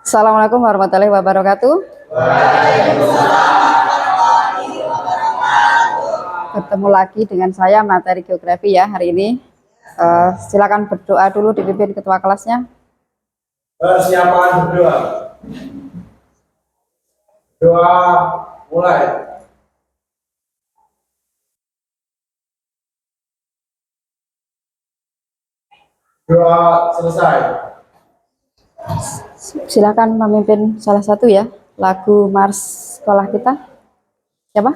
Assalamualaikum warahmatullahi wabarakatuh. Bertemu lagi dengan saya materi geografi ya hari ini. Silakan berdoa dulu dipimpin ketua kelasnya. Persiapan berdoa. Doa mulai. Doa selesai. Silakan memimpin salah satu ya lagu mars sekolah kita. Siapa?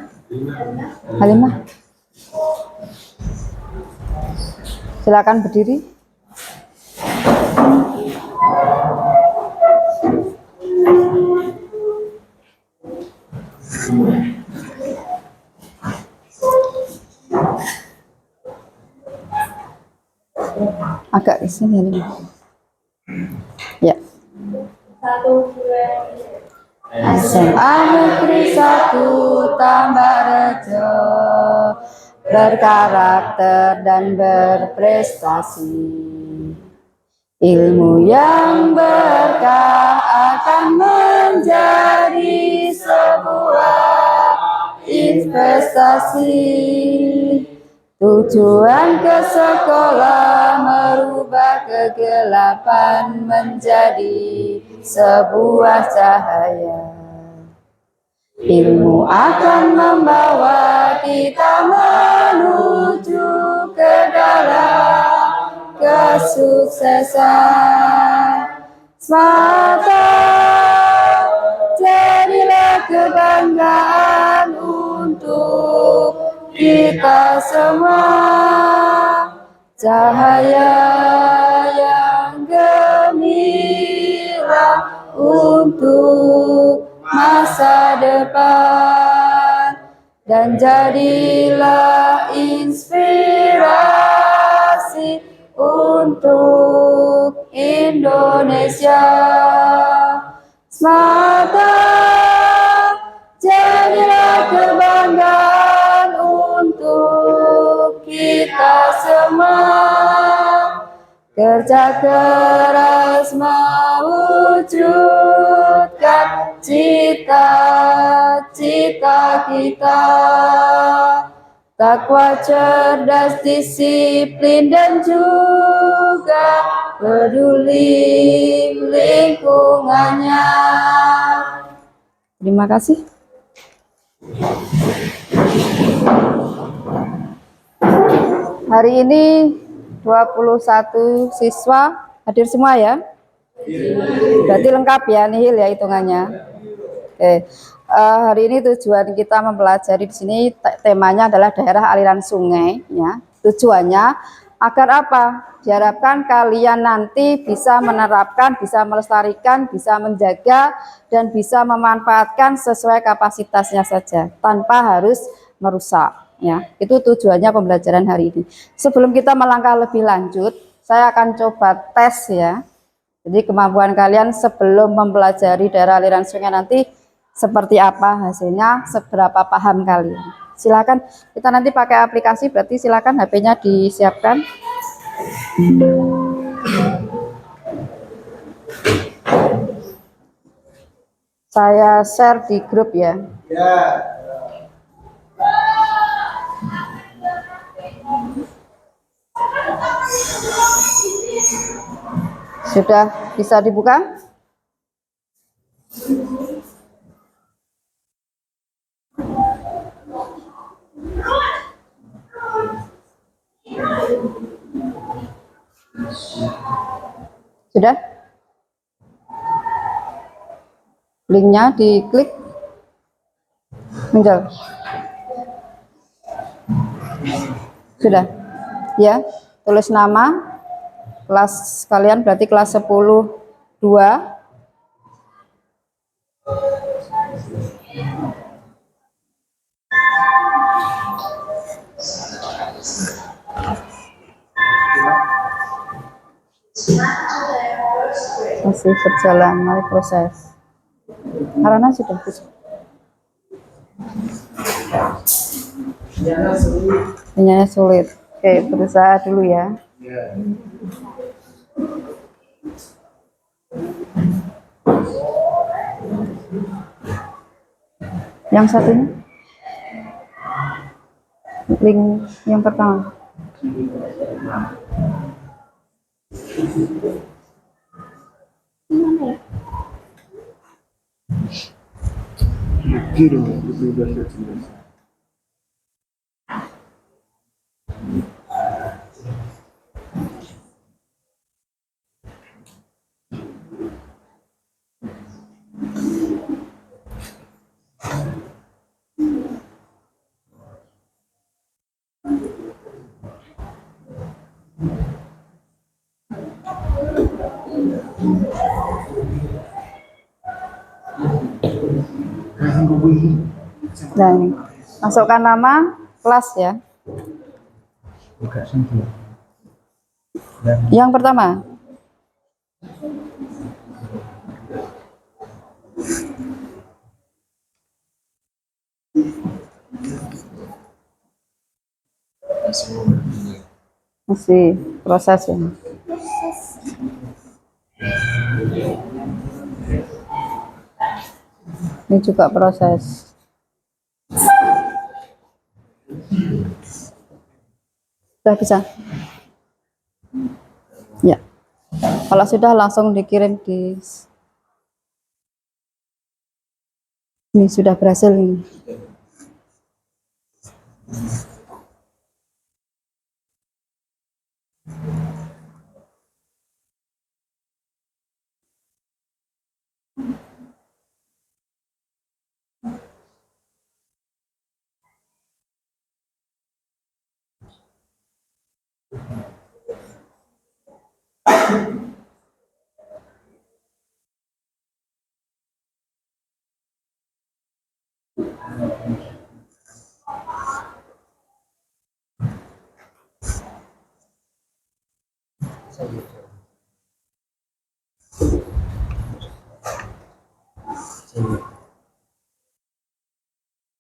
Halimah. Silakan berdiri. Agak ke sini Halimah. Ya. SMA Negeri 1 Tambarejo berkarakter dan berprestasi. Ilmu yang berkah akan menjadi sebuah investasi. Tujuan ke sekolah merubah kegelapan menjadi sebuah cahaya. Ilmu akan membawa kita menuju ke dalam kesuksesan. Semata jadilah kebanggaan untuk kita semua, cahaya yang gemilang untuk masa depan, dan jadilah inspirasi untuk Indonesia. Semata jadilah kebanggaan untuk kita semua, kerja keras mewujudkan cita-cita kita. Takwa, cerdas, disiplin, dan juga peduli lingkungannya. Terima kasih. Hari ini 21 siswa hadir semua ya? Berarti lengkap ya, nihil ya hitungannya. Oke. Hari ini tujuan kita mempelajari di sini temanya adalah daerah aliran sungai ya. Tujuannya agar apa? Diharapkan kalian nanti bisa menerapkan, bisa melestarikan, bisa menjaga, dan bisa memanfaatkan sesuai kapasitasnya saja tanpa harus merusak ya. Itu tujuannya pembelajaran hari ini. Sebelum kita melangkah lebih lanjut, saya akan coba tes ya. Jadi kemampuan kalian sebelum mempelajari daerah aliran sungai nanti seperti apa hasilnya, seberapa paham kalian. Silakan, kita nanti pakai aplikasi, berarti silakan HP-nya disiapkan. Saya share di grup ya. Sudah bisa dibuka? Sudah? Linknya diklik. Muncul. Sudah? Ya, tulis nama. Kelas kalian berarti kelas 10 2. Masih berjalan, mari proses. Karena sudah bisa. Sinyalnya sulit. Oke, berusaha dulu ya. Yang satunya? Link yang pertama. Gitu, itu udah jelas. Nah, ini. Masukkan nama kelas ya. Yang pertama. Masih proses ya. Ini juga proses. Sudah bisa? Ya. Kalau sudah langsung dikirim di ini sudah berhasil ini.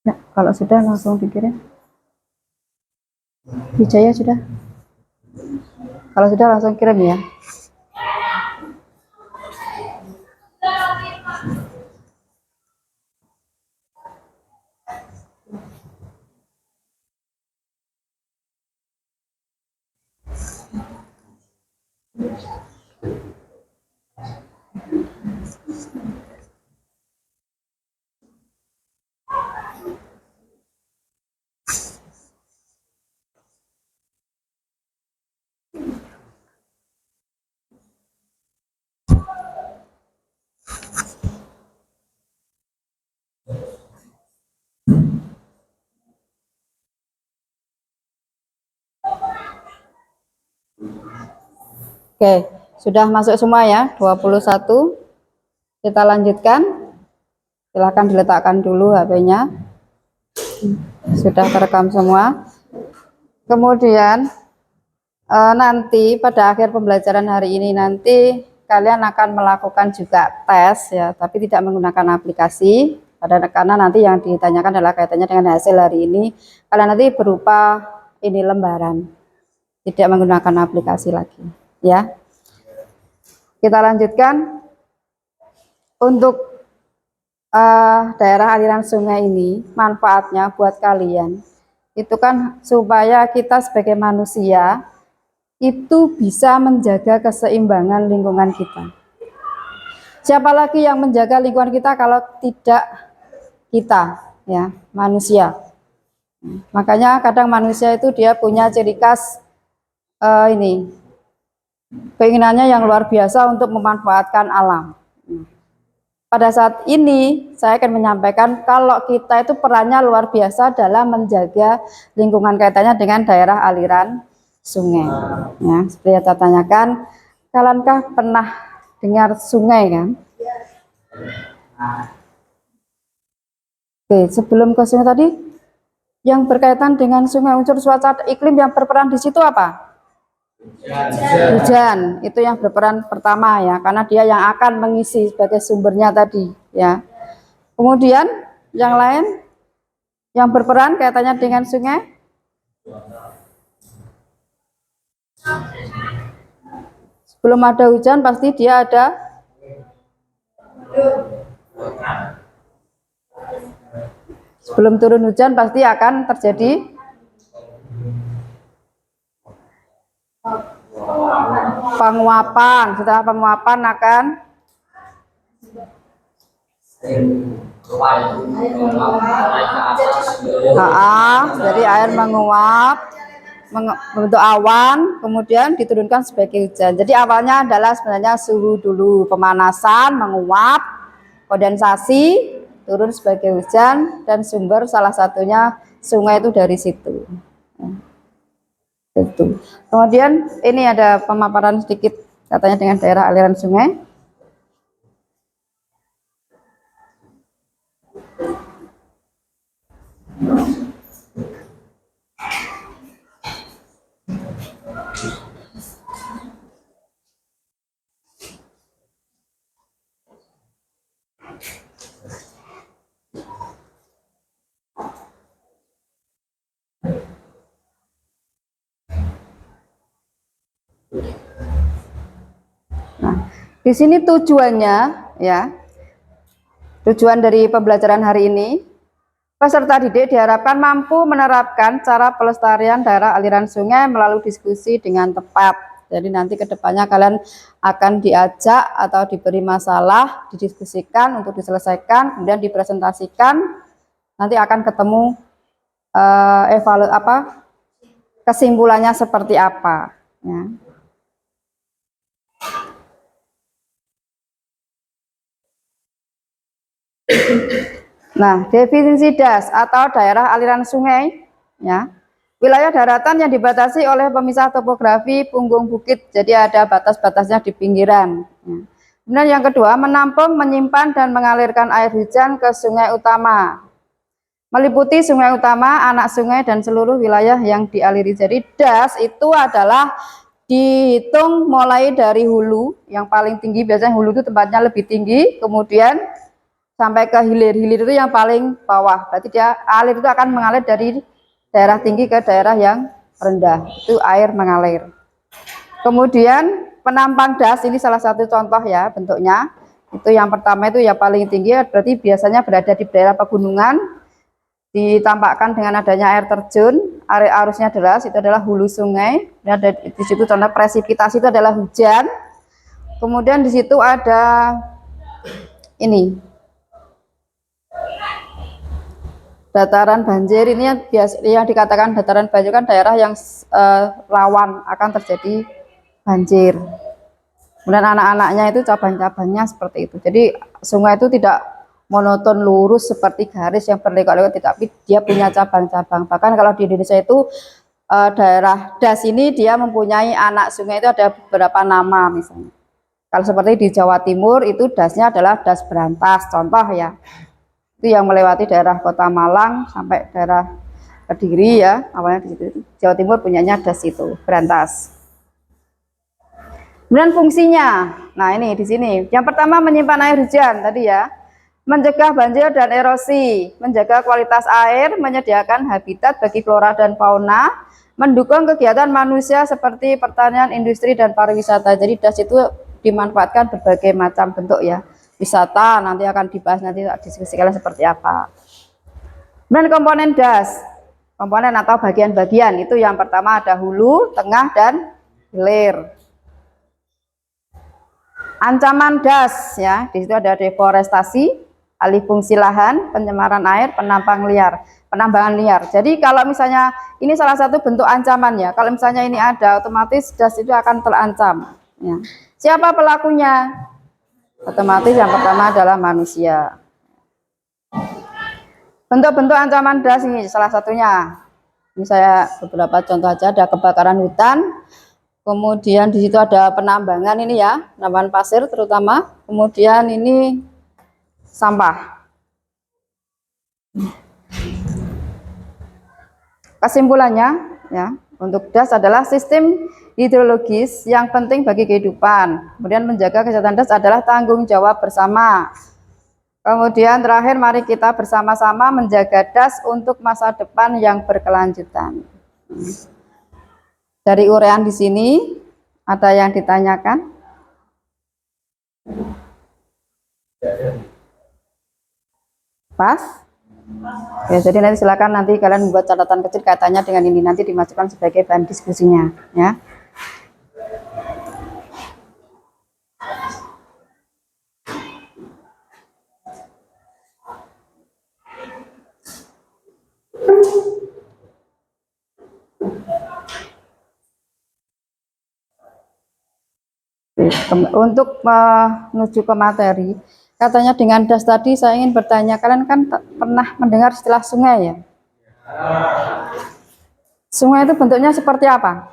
Ya, kalau sudah langsung dikirim. Wijaya sudah. Kalau sudah langsung kirim ya. Oke, sudah masuk semua ya, 21. Kita lanjutkan. Silahkan diletakkan dulu HP-nya. Sudah terekam semua. Kemudian nanti pada akhir pembelajaran hari ini nanti kalian akan melakukan juga tes ya, tapi tidak menggunakan aplikasi. Karena nanti yang ditanyakan adalah kaitannya dengan hasil hari ini. Kalian nanti berupa ini lembaran, tidak menggunakan aplikasi lagi ya. Kita lanjutkan. Untuk daerah aliran sungai ini manfaatnya buat kalian itu kan supaya kita sebagai manusia itu bisa menjaga keseimbangan lingkungan kita. Siapa lagi yang menjaga lingkungan kita kalau tidak kita ya, manusia. Makanya kadang manusia itu dia punya ciri khas ini keinginannya yang luar biasa untuk memanfaatkan alam. Pada saat ini saya akan menyampaikan kalau kita itu perannya luar biasa dalam menjaga lingkungan kaitannya dengan daerah aliran sungai. Ya, seperti yang saya tanyakan, kaliankah pernah dengar sungai kan? Oke, sebelum ke sungai tadi, yang berkaitan dengan sungai unsur cuaca iklim yang berperan di situ apa? Hujan, itu yang berperan pertama ya, karena dia yang akan mengisi sebagai sumbernya tadi ya. Kemudian yang lain yang berperan kaitannya dengan sungai? Sebelum ada hujan pasti dia ada Sebelum turun hujan pasti akan terjadi penguapan. Setelah penguapan akan jadi air menguap membentuk awan, kemudian diturunkan sebagai hujan. Jadi awalnya adalah sebenarnya suhu dulu, pemanasan, menguap, kondensasi, turun sebagai hujan, dan sumber salah satunya sungai itu dari situ. Itu. Kemudian ini ada pemaparan sedikit katanya dengan daerah aliran sungai. Nah, di sini tujuannya ya. Tujuan dari pembelajaran hari ini, peserta didik diharapkan mampu menerapkan cara pelestarian daerah aliran sungai melalui diskusi dengan tepat. Jadi nanti kedepannya kalian akan diajak atau diberi masalah, didiskusikan untuk diselesaikan, kemudian dipresentasikan. Nanti akan ketemu kesimpulannya seperti apa. Ya. Nah, definisi DAS atau daerah aliran sungai, ya. Wilayah daratan yang dibatasi oleh pemisah topografi punggung bukit, jadi ada batas-batasnya di pinggiran. Ya. Kemudian yang kedua, menampung, menyimpan, dan mengalirkan air hujan ke sungai utama. Meliputi sungai utama, anak sungai, dan seluruh wilayah yang dialiri. Jadi DAS itu adalah dihitung mulai dari hulu, yang paling tinggi, biasanya hulu itu tempatnya lebih tinggi, kemudian sampai ke hilir. Hilir itu yang paling bawah. Berarti dia alir itu akan mengalir dari daerah tinggi ke daerah yang rendah. Itu air mengalir. Kemudian penampang das ini salah satu contoh ya bentuknya. Itu yang pertama itu ya paling tinggi, berarti biasanya berada di daerah pegunungan. Ditampakkan dengan adanya air terjun, arusnya deras, itu adalah hulu sungai. Dan di situ contoh presipitasi itu adalah hujan. Kemudian di situ ada ini dataran banjir. Ini yang dikatakan dataran banjir kan daerah yang rawan akan terjadi banjir. Kemudian anak-anaknya itu cabang-cabangnya seperti itu. Jadi sungai itu tidak monoton lurus seperti garis yang berlekak-lekak, tapi dia punya cabang-cabang. Bahkan kalau di Indonesia itu daerah DAS ini dia mempunyai anak sungai itu ada beberapa nama misalnya. Kalau seperti di Jawa Timur itu DAS-nya adalah DAS Berantas, contoh ya. Itu yang melewati daerah Kota Malang sampai daerah Kediri ya, awalnya di situ. Jawa Timur punyanya DAS itu, Berantas. Kemudian fungsinya, nah ini di sini. Yang pertama menyimpan air hujan tadi ya, mencegah banjir dan erosi, menjaga kualitas air, menyediakan habitat bagi flora dan fauna, mendukung kegiatan manusia seperti pertanian, industri, dan pariwisata. Jadi DAS itu dimanfaatkan berbagai macam bentuk ya. Wisata nanti akan dibahas, nanti diskusikan seperti apa. Dan komponen DAS, komponen atau bagian-bagian itu yang pertama ada hulu, tengah, dan hilir. Ancaman DAS ya, di situ ada deforestasi, alih fungsi lahan, pencemaran air, penambangan liar. Jadi kalau misalnya ini salah satu bentuk ancaman ya, kalau misalnya ini ada, otomatis DAS itu akan terancam. Ya. Siapa pelakunya? Otomatis yang pertama adalah manusia. Bentuk-bentuk ancaman DAS ini salah satunya. Ini saya beberapa contoh aja, ada kebakaran hutan, kemudian di situ ada penambangan ini ya, penambangan pasir terutama, kemudian ini sampah. Kesimpulannya ya, untuk DAS adalah sistem hidrologis yang penting bagi kehidupan. Kemudian menjaga kesehatan DAS adalah tanggung jawab bersama. Kemudian terakhir mari kita bersama-sama menjaga DAS untuk masa depan yang berkelanjutan. Dari uraian di sini ada yang ditanyakan? Pas? Ya, jadi nanti silakan nanti kalian membuat catatan kecil kaitannya dengan ini, nanti dimasukkan sebagai bahan diskusinya ya. Untuk menuju ke materi, katanya dengan das tadi saya ingin bertanya, kalian kan pernah mendengar istilah sungai ya? Sungai itu bentuknya seperti apa?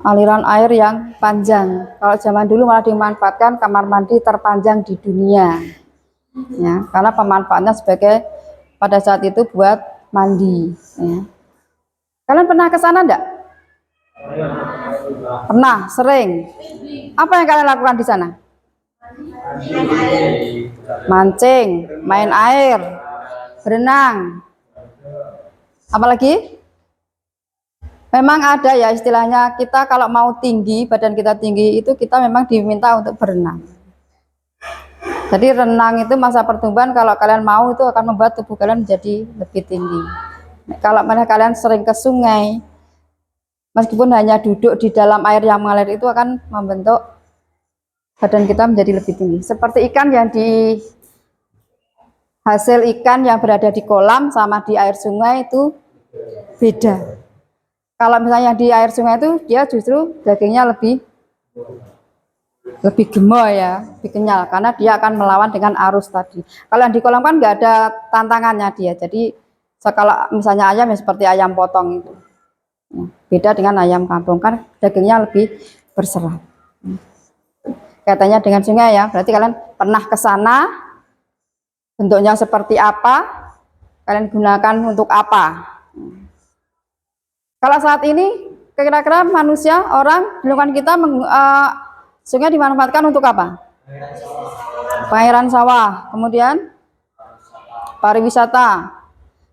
Aliran air yang panjang. Kalau zaman dulu malah dimanfaatkan kamar mandi terpanjang di dunia, ya, karena pemanfaatnya sebagai pada saat itu buat mandi. Ya. Kalian pernah ke sana enggak? Pernah, sering. Apa yang kalian lakukan di sana? Mancing, main air, berenang. Apalagi? Memang ada ya istilahnya, kita kalau mau tinggi, badan kita tinggi itu kita memang diminta untuk berenang. Jadi renang itu masa pertumbuhan, kalau kalian mau itu akan membuat tubuh kalian menjadi lebih tinggi. Kalau mana kalian sering ke sungai, meskipun hanya duduk di dalam air yang mengalir itu akan membentuk badan kita menjadi lebih tinggi. Seperti ikan yang di hasil ikan yang berada di kolam sama di air sungai itu beda. Kalau misalnya di air sungai itu dia justru dagingnya lebih gemoy ya, lebih kenyal karena dia akan melawan dengan arus tadi. Kalau yang di kolam kan nggak ada tantangannya dia. Jadi kalau misalnya ayam ya seperti ayam potong itu. Beda dengan ayam kampung, kan dagingnya lebih berserat. Katanya dengan sungai ya, berarti kalian pernah ke sana, bentuknya seperti apa, kalian gunakan untuk apa. Kalau saat ini kira-kira manusia, orang di lingkungan kita sungai dimanfaatkan untuk apa? Pengairan sawah, kemudian pariwisata,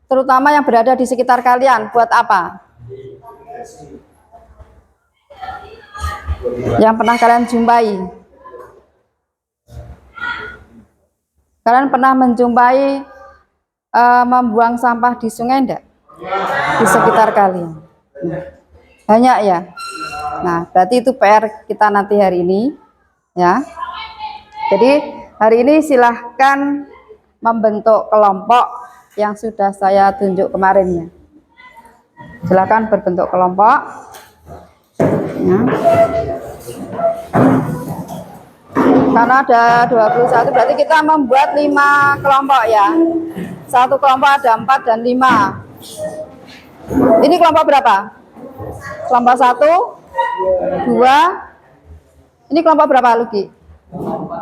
terutama yang berada di sekitar kalian, buat apa? Yang pernah kalian jumpai, kalian pernah menjumpai membuang sampah di sungai enggak? Di sekitar kalian banyak ya. Nah, berarti itu PR kita nanti hari ini ya. Jadi hari ini silahkan membentuk kelompok yang sudah saya tunjuk kemarin ya. Silahkan berbentuk kelompok ya. Karena ada 21, berarti kita membuat 5 kelompok ya. Satu kelompok ada 4 dan 5. Ini kelompok berapa? Kelompok 1, 2. Ini kelompok berapa, Luki?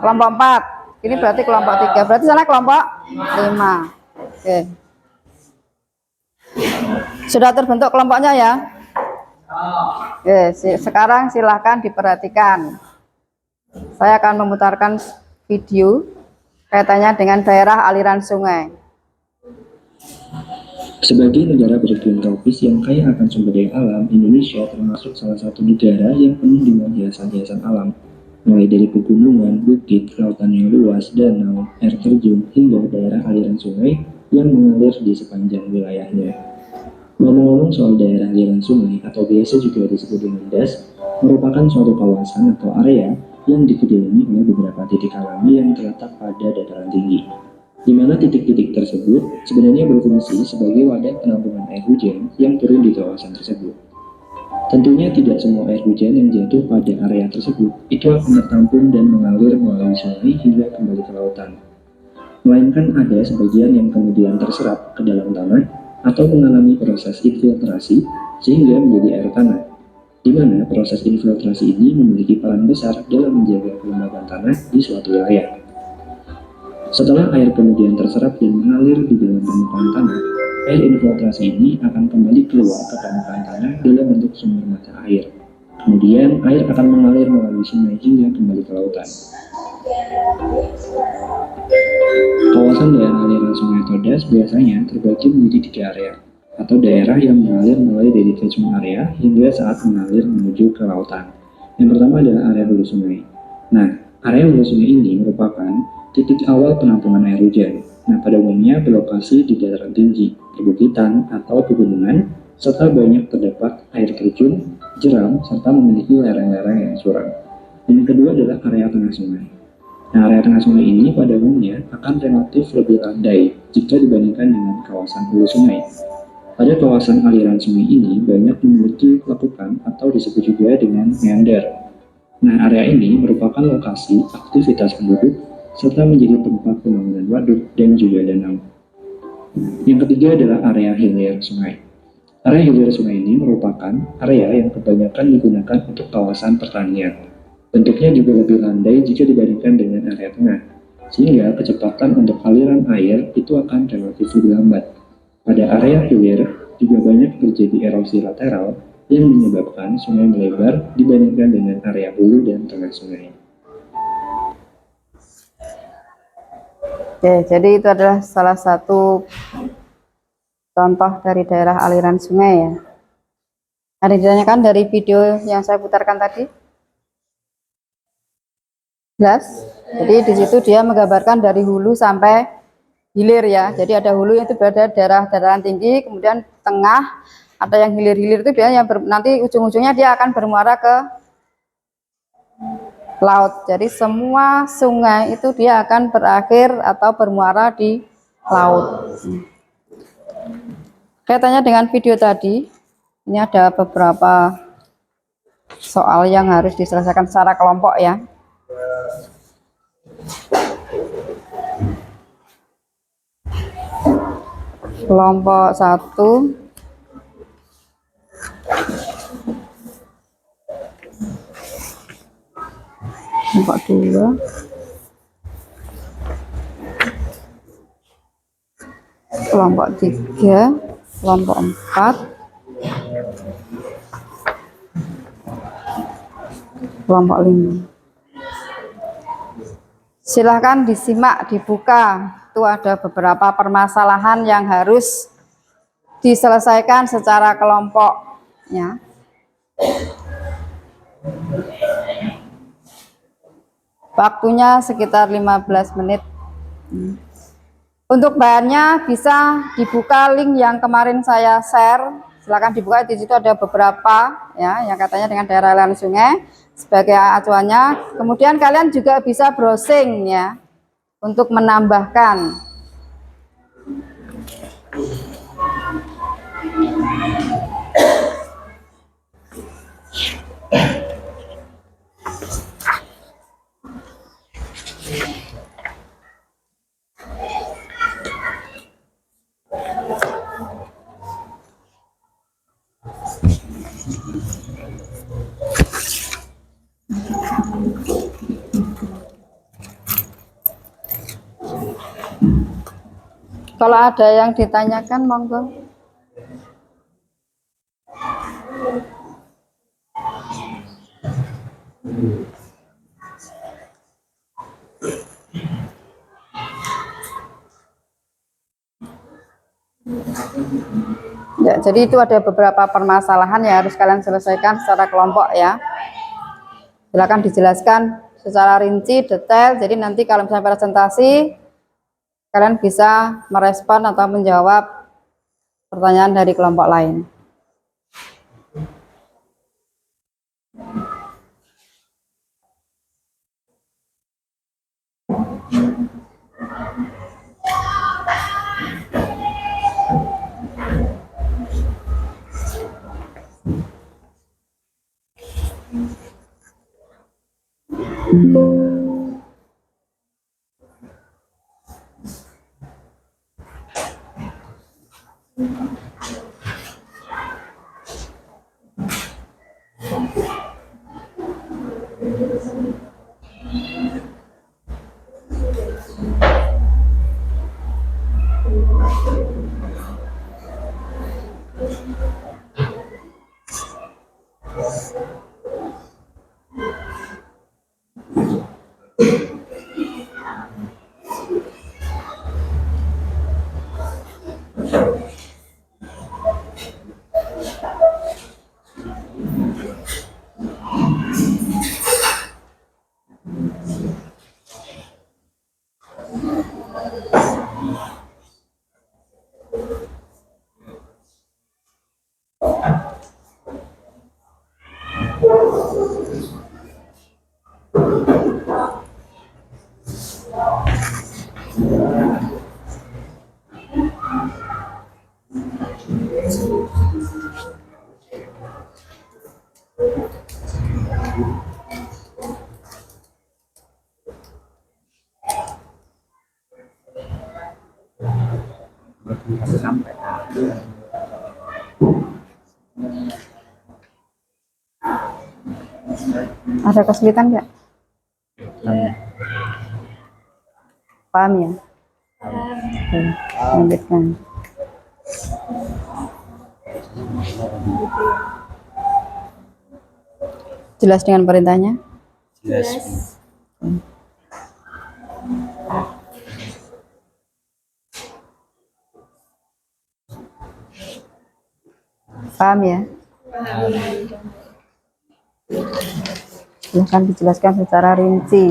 Kelompok 4. Ini berarti kelompok 3. Berarti sana kelompok 5. Oke. Sudah terbentuk kelompoknya ya? Oke, sekarang silahkan diperhatikan. Saya akan memutarkan video kaitannya dengan daerah aliran sungai. Sebagai negara beriklim tropis yang kaya akan sumber daya alam, Indonesia termasuk salah satu negara yang penuh dengan hiasan-hiasan alam. Mulai dari pegunungan, bukit, lautan yang luas, danau, air terjun, hingga daerah aliran sungai yang mengalir di sepanjang wilayahnya. Ngomong-ngomong soal daerah aliran sungai atau biasa juga disebut dengan DAS, merupakan suatu kawasan atau area yang dikelilingi oleh beberapa titik alami yang terletak pada dataran tinggi, di mana titik-titik tersebut sebenarnya berfungsi sebagai wadah penampungan air hujan yang turun di kawasan tersebut. Tentunya tidak semua air hujan yang jatuh pada area tersebut itu akan tertampung dan mengalir melalui sungai hingga kembali ke lautan, melainkan ada sebagian yang kemudian terserap ke dalam tanah atau mengalami proses infiltrasi sehingga menjadi air tanah, di mana proses infiltrasi ini memiliki peran besar dalam menjaga kelembaban tanah di suatu wilayah. Setelah air kemudian terserap dan mengalir di dalam permukaan tanah, air infiltrasi ini akan kembali keluar ke permukaan tanah dalam bentuk sumber mata air. Kemudian air akan mengalir melalui sungai hingga kembali ke lautan. Kawasan daerah aliran sungai atau DAS biasanya terbagi menjadi 3 area, atau daerah yang mengalir mulai dari catchment area hingga saat mengalir menuju ke lautan. Yang pertama adalah area hulu sungai. Nah, area hulu sungai ini merupakan titik awal penampungan air hujan. Nah, pada umumnya berlokasi di dataran tinggi, perbukitan, atau pegunungan, serta banyak terdapat air terjun, jeram, serta memiliki lereng-lereng yang curam. Yang kedua adalah area tengah sungai. Nah, area tengah sungai ini pada umumnya akan relatif lebih landai jika dibandingkan dengan kawasan hulu sungai. Pada kawasan aliran sungai ini banyak memiliki lekukan atau disebut juga dengan meander. Nah, area ini merupakan lokasi aktivitas penduduk serta menjadi tempat pembangunan waduk dan juga danau. Yang ketiga adalah area hilir sungai. Area hilir sungai ini merupakan area yang kebanyakan digunakan untuk kawasan pertanian. Bentuknya juga lebih landai jika dibandingkan dengan area tengah, sehingga kecepatan untuk aliran air itu akan relatif lebih lambat. Pada area hilir juga banyak terjadi erosi lateral yang menyebabkan sungai melebar dibandingkan dengan area hulu dan tengah sungai. Oke, jadi itu adalah salah satu contoh dari daerah aliran sungai ya. Ada yang ditanyakan dari video yang saya putarkan tadi? Jelas? Jadi di situ dia menggambarkan dari hulu sampai hilir ya. Jadi ada hulu yang itu berada daerah dataran tinggi, kemudian tengah, ada yang hilir-hilir itu dia yang nanti ujung-ujungnya dia akan bermuara ke laut. Jadi semua sungai itu dia akan berakhir atau bermuara di laut. Kaitannya dengan video tadi, ini ada beberapa soal yang harus diselesaikan secara kelompok ya. Kelompok 1, kelompok 2, kelompok 3, kelompok 4, kelompok 5. Silahkan disimak, dibuka. Itu ada beberapa permasalahan yang harus diselesaikan secara kelompok ya. Waktunya sekitar 15 menit. Untuk bahannya bisa dibuka link yang kemarin saya share. Silakan dibuka, di situ ada beberapa ya yang katanya dengan daerah aliran sungai sebagai acuannya. Kemudian kalian juga bisa browsing ya untuk menambahkan. Kalau ada yang ditanyakan, monggo. Ya, jadi itu ada beberapa permasalahan yang harus kalian selesaikan secara kelompok ya. Silakan dijelaskan secara rinci, detail. Jadi nanti kalau misalnya presentasi, kalian bisa merespon atau menjawab pertanyaan dari kelompok lain. Ada kesulitan nggak? Paham ya? Oke, lanjutkan. Jelas dengan perintahnya? Jelas. Paham ya? Silahkan dijelaskan secara rinci.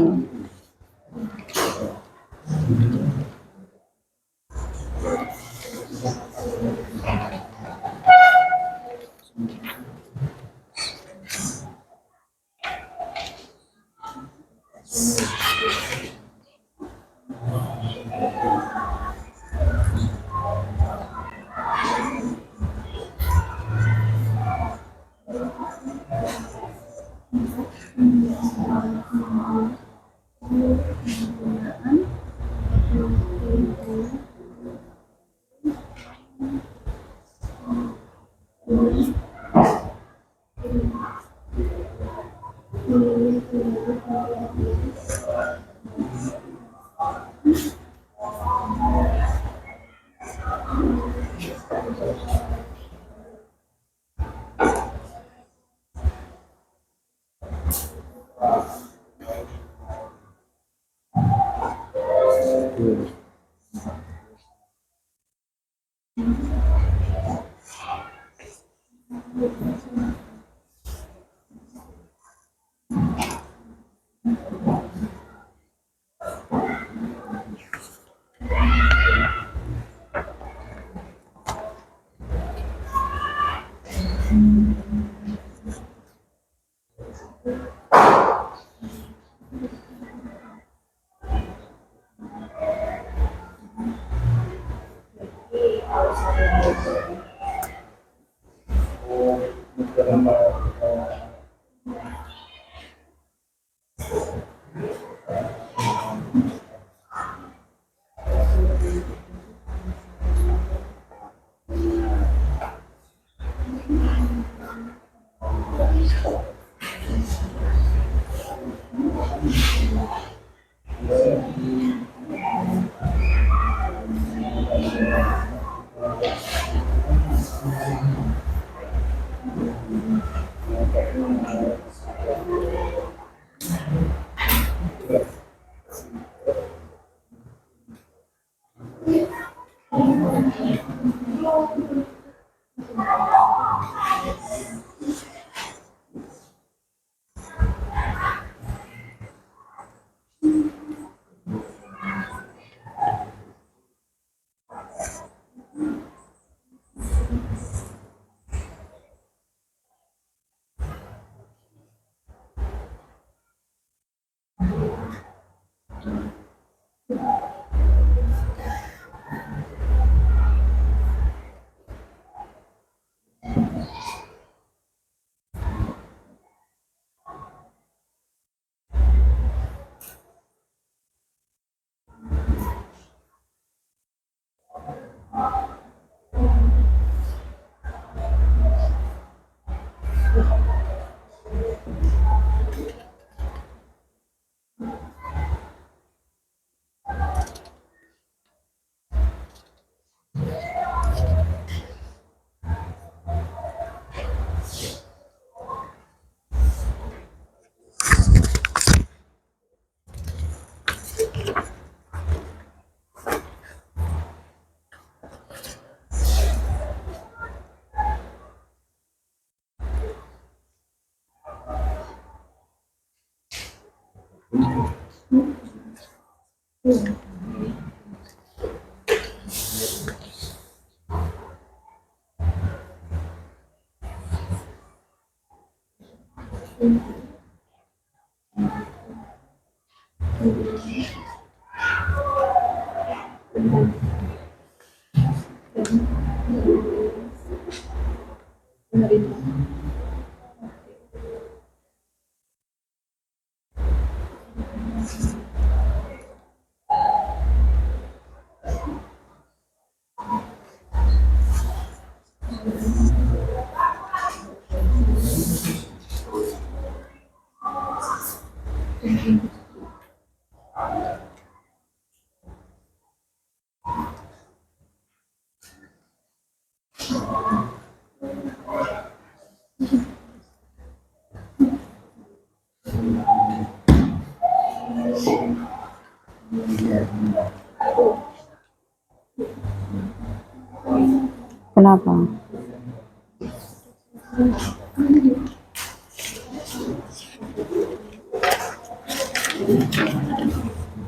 Kenapa?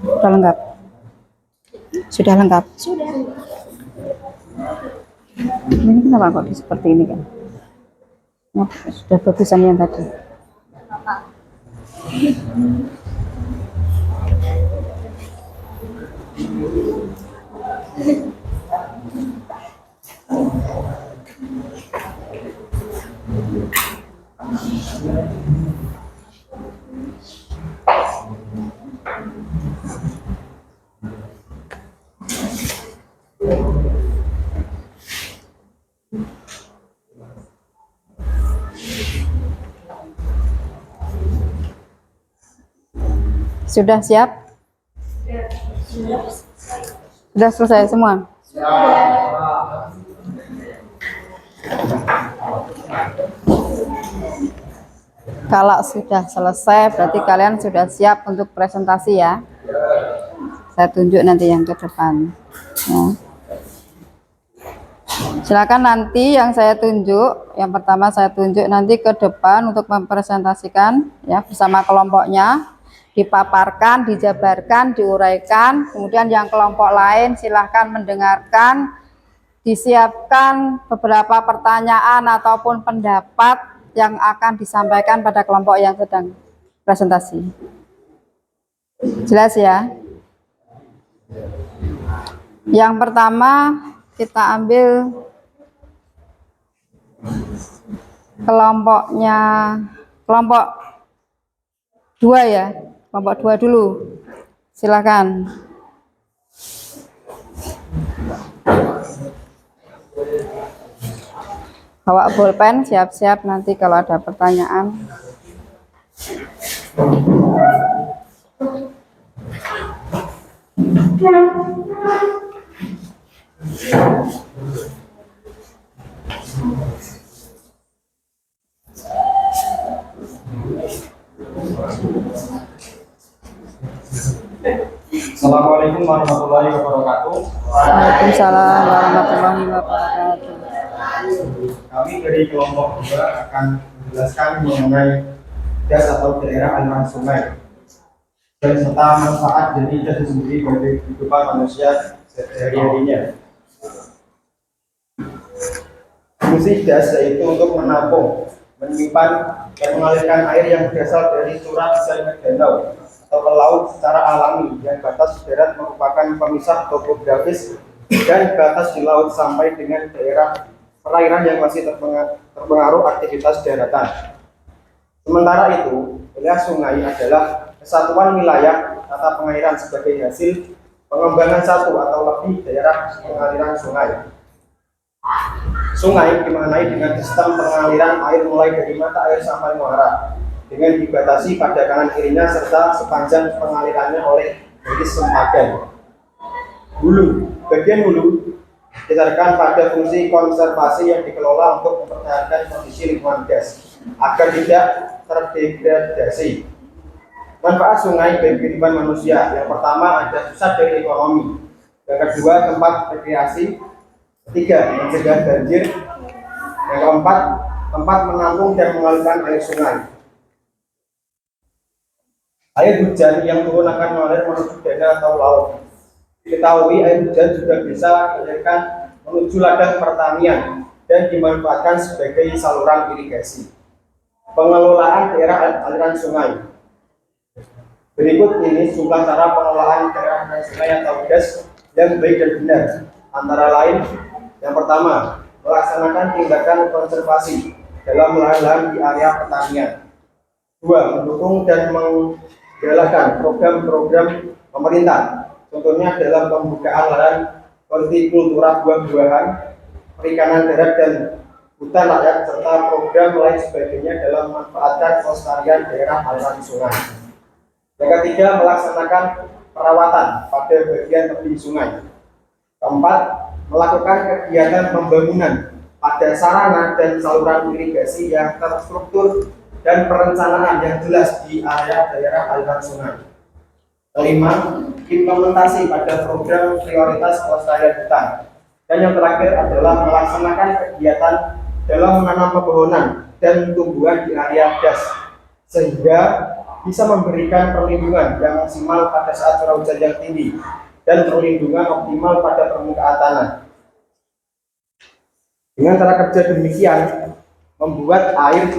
Sudah lengkap? Sudah lengkap? Sudah. Ini kenapa kok seperti ini kan? Oh, sudah bagusan yang tadi. Sudah siap? Sudah selesai semua? Kalau sudah selesai, berarti kalian sudah siap untuk presentasi ya. Saya tunjuk nanti yang ke depan. Ya. Silakan nanti yang saya tunjuk, yang pertama saya tunjuk nanti ke depan untuk mempresentasikan ya bersama kelompoknya, dipaparkan, dijabarkan, diuraikan. Kemudian yang kelompok lain silahkan mendengarkan, disiapkan beberapa pertanyaan ataupun pendapat yang akan disampaikan pada kelompok yang sedang presentasi. Jelas ya? Yang pertama kita ambil kelompoknya, kelompok 2 ya, kelompok 2 dulu. Silakan. Bawa bolpen, siap-siap nanti kalau ada pertanyaan. Assalamualaikum warahmatullahi wabarakatuh. Waalaikumsalam warahmatullahi wabarakatuh. Kami dari kelompok 2 akan menjelaskan mengenai das atau daerah aliran sungai dan serta manfaat dari das itu sendiri bagi kehidupan manusia sehari-harinya. Fungsi das yaitu untuk menampung, menyimpan, dan mengalirkan air yang berasal dari curah sungai danau atau ke laut secara alami, yang batas darat merupakan pemisah topografis dan batas di laut sampai dengan daerah perairan yang masih terpengaruh aktivitas daratan. Sementara itu, wilayah sungai adalah kesatuan wilayah tata pengairan sebagai hasil pengembangan satu atau lebih daerah pengaliran sungai. Sungai dimaknai dengan sistem pengaliran air mulai dari mata air sampai muara, dengan dibatasi pada kanan kirinya serta sepanjang pengalirannya oleh garis sempadan. Hulu, bagian hulu didasarkan pada fungsi konservasi yang dikelola untuk mempertahankan kondisi lingkungan gas agar tidak terdegradasi. Manfaat sungai bagi kehidupan manusia: yang pertama ada pusat dari ekonomi, yang kedua tempat rekreasi, ketiga mencegah banjir, yang keempat tempat menampung dan mengalirkan air sungai. Air hujan yang turun akan mengalir menuju danau atau laut. Diketahui air hujan juga bisa dialirkan menuju ladang pertanian dan dimanfaatkan sebagai saluran irigasi. Pengelolaan daerah aliran sungai. Berikut ini jumlah cara pengelolaan daerah aliran sungai atau das yang baik dan benar. Antara lain, yang pertama, melaksanakan tindakan konservasi dalam lahan-lahan di area pertanian. 2. Mendukung dan menggalakkan program-program pemerintah, contohnya dalam pembukaan lahan hortikultura buah-buahan, perikanan darat dan hutan rakyat, serta program lain sebagainya dalam memanfaatkan kelestarian daerah aliran sungai. Yang ketiga, melaksanakan perawatan pada bagian tepi sungai. Keempat, melakukan kegiatan pembangunan pada sarana dan saluran irigasi yang terstruktur dan perencanaan yang jelas di area daerah aliran sungai. Kelima, implementasi pada program prioritas pelestarian hutan. Dan yang terakhir adalah melaksanakan kegiatan dalam menanam pepohonan dan tumbuhan di area das, sehingga bisa memberikan perlindungan yang maksimal pada saat curah hujan yang tinggi dan perlindungan optimal pada permukaan tanah. Dengan cara kerja demikian, membuat air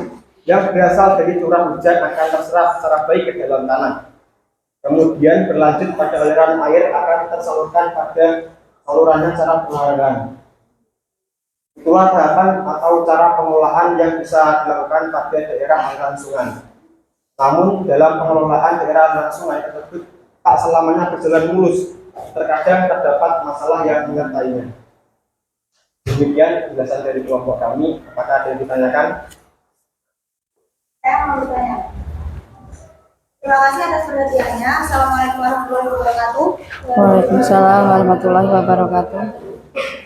yang berasal dari curah hujan akan terserap secara baik ke dalam tanah. Kemudian berlanjut pada aliran air akan tersalurkan pada salurannya secara berlawanan. Itulah tahapan atau cara pengolahan yang bisa dilakukan pada daerah aliran sungai. Namun dalam pengelolaan daerah aliran sungai tersebut tak selamanya berjalan mulus. Terkadang terdapat masalah yang menyertainya. Demikian penjelasan dari kelompok kami. Apakah ada yang ditanyakan? Saya mau bertanya. Terima kasih atas perhatiannya. Assalamualaikum warahmatullahi wabarakatuh. Waalaikumsalam warahmatullahi wabarakatuh.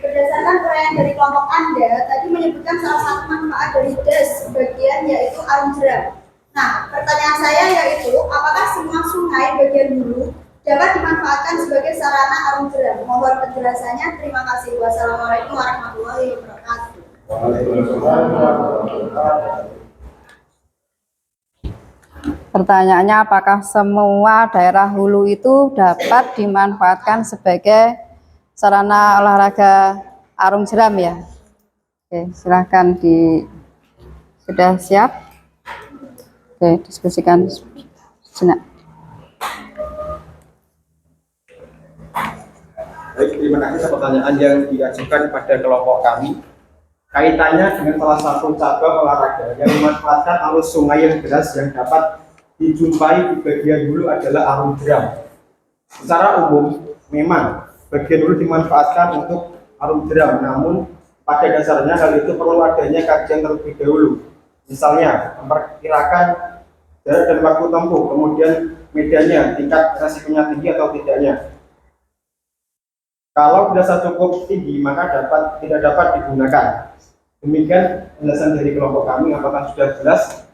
Berdasarkan uraian dari kelompok Anda, tadi menyebutkan salah satu manfaat dari das bagian yaitu arung jeram. Nah, pertanyaan saya yaitu, apakah semua sungai bagian hulu dapat dimanfaatkan sebagai sarana arung jeram? Mohon penjelasannya. Terima kasih. Wassalamualaikum warahmatullahi wabarakatuh. Pertanyaannya, apakah semua daerah hulu itu dapat dimanfaatkan sebagai sarana olahraga arung jeram ya? Oke, silahkan sudah siap? Oke, diskusikan sejenak. Baik, terima kasih atas pertanyaan yang diajukan pada kelompok kami. Kaitannya dengan salah satu cabang olahraga yang memanfaatkan arus sungai yang deras yang dapat dijumpai di bagian hulu adalah arung jeram. Secara umum, memang bagian hulu dimanfaatkan untuk arung jeram, namun pada dasarnya hal itu perlu adanya kajian terlebih dahulu. Misalnya, memperkirakan jarak dan waktu tempuh, kemudian medannya, tingkat resikonya tinggi atau tidaknya. Kalau dirasa cukup tinggi, maka tidak dapat digunakan. Demikian penjelasan dari kelompok kami. Apakah sudah jelas?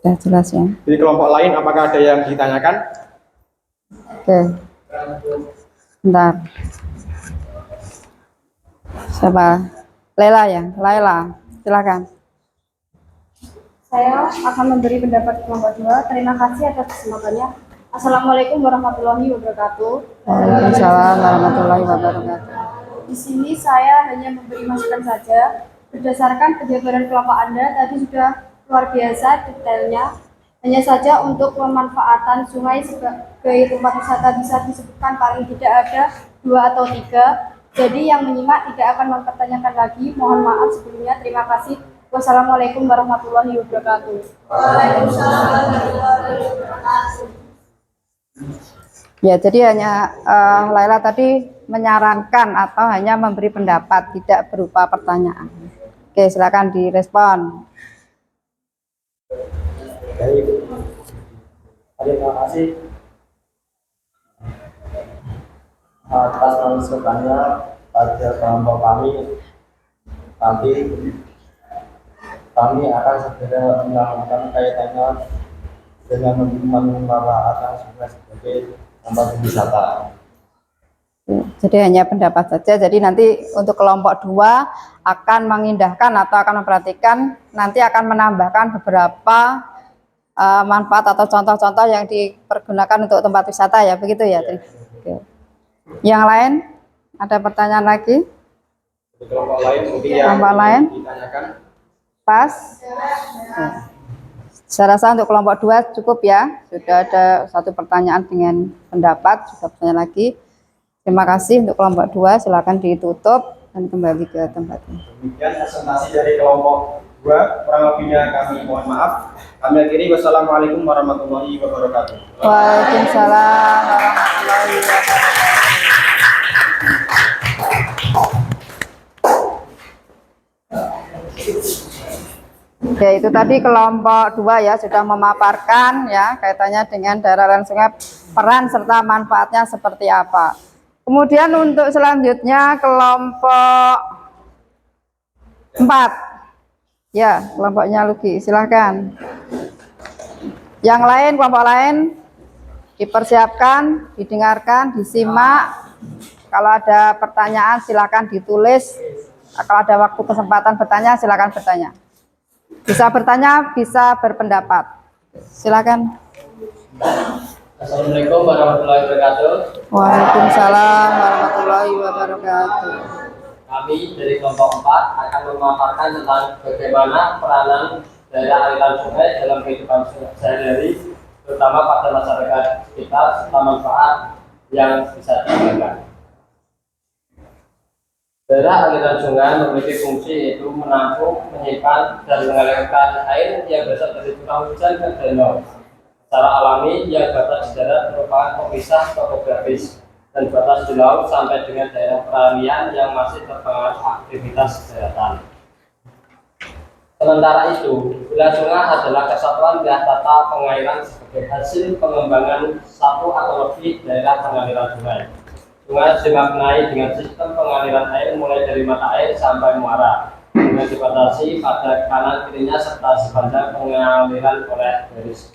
Sudah jelas ya. Dari kelompok lain, apakah ada yang ditanyakan? Oke. Bentar. Siapa? Laila ya? Laila, silakan. Saya akan memberi pendapat kelompok 2. Terima kasih atas kesempatannya. Assalamualaikum warahmatullahi wabarakatuh. Waalaikumsalam warahmatullahi wabarakatuh. Di sini saya hanya memberi masukan saja. Berdasarkan penjabaran kelompok Anda tadi sudah luar biasa detailnya. Hanya saja untuk pemanfaatan sungai sebagai tempat wisata bisa disebutkan paling tidak ada 2 atau 3. Jadi yang menyimak tidak akan mempertanyakan lagi. Mohon maaf sebelumnya. Terima kasih. Wassalamualaikum warahmatullahi wabarakatuh. Waalaikumsalam warahmatullahi wabarakatuh. Ya, jadi hanya Laila tadi menyarankan atau hanya memberi pendapat, tidak berupa pertanyaan. Oke, silakan direspon. Baik. Terima kasih atas masukannya pada kelompok kami. Nanti kami akan segera melakukan kaitannya dengan memanfaatkan sungai sebagai tempat wisata. Jadi hanya pendapat saja. Jadi nanti untuk kelompok 2 akan mengindahkan atau akan memperhatikan, nanti akan menambahkan beberapa manfaat atau contoh-contoh yang dipergunakan untuk tempat wisata ya, begitu ya. Oke. Yang lain ada pertanyaan lagi? Di kelompok lain mungkin yang Kelompok lain? ditanyakan. Pas? Oke. Saya rasa untuk kelompok 2 cukup ya. Sudah ada satu pertanyaan dengan pendapat, sudah pertanyaan lagi. Terima kasih untuk kelompok 2, silakan ditutup dan kembali ke tempatnya. Demikian presentasi dari kelompok 2, kurang lebihnya kami mohon maaf. Kami akhiri, wassalamualaikum warahmatullahi wabarakatuh. Waalaikumsalam warahmatullahi wabarakatuh. Oke, itu tadi kelompok 2 ya, sudah memaparkan ya kaitannya dengan daerah aliran sungai, peran serta manfaatnya seperti apa. Kemudian untuk selanjutnya kelompok 4. Ya, kelompoknya Lugi, silahkan. Yang lain, kelompok lain dipersiapkan, didengarkan, disimak. Kalau ada pertanyaan silakan ditulis. Kalau ada waktu kesempatan bertanya silakan bertanya. Bisa bertanya, bisa berpendapat. Silakan. Assalamualaikum warahmatullahi wabarakatuh. Waalaikumsalam warahmatullahi wabarakatuh. Kami dari kelompok 4 akan memaparkan tentang bagaimana peranan daerah aliran sungai dalam kehidupan sehari-hari, terutama pada masyarakat sekitar serta manfaat yang bisa diberikan. Daerah aliran sungai memiliki fungsi yaitu menampung, menyimpan, dan mengalirkan air yang berasal dari curah hujan ke danau. Secara alami, yang batas di darat merupakan pemisah topografis dan batas di laut sampai dengan daerah peralihan yang masih terpengaruh aktivitas daratan. Sementara itu, wilayah sungai adalah kesatuan wilayah tata pengairan sebagai hasil pengembangan satu atau lebih daerah pengaliran sungai. Sungai dimaknai dengan sistem pengaliran air mulai dari mata air sampai muara, dengan dibatasi pada kanan kirinya serta sepanjang pengaliran oleh garis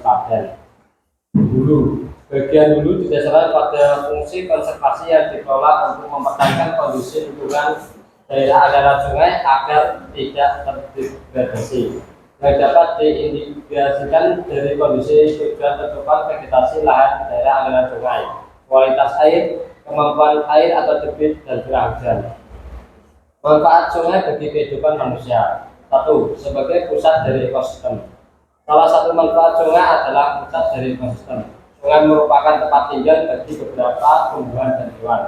padan. Hulu, bagian hulu didasarkan pada fungsi konservasi yang dikelola untuk mempertahankan kondisi lingkungan daerah aliran sungai agar tidak terdegradasi. Yang dapat diindikasikan dari kondisi tujuan tertutupan vegetasi lahan daerah aliran sungai, kualitas air, kemampuan air atau debit dan curah hujan. Manfaat sungai bagi kehidupan manusia. 1. Sebagai pusat dari ekosistem. Salah satu manfaat sungai adalah pusat dari ekosistem. Sungai merupakan tempat tinggal bagi beberapa tumbuhan dan hewan.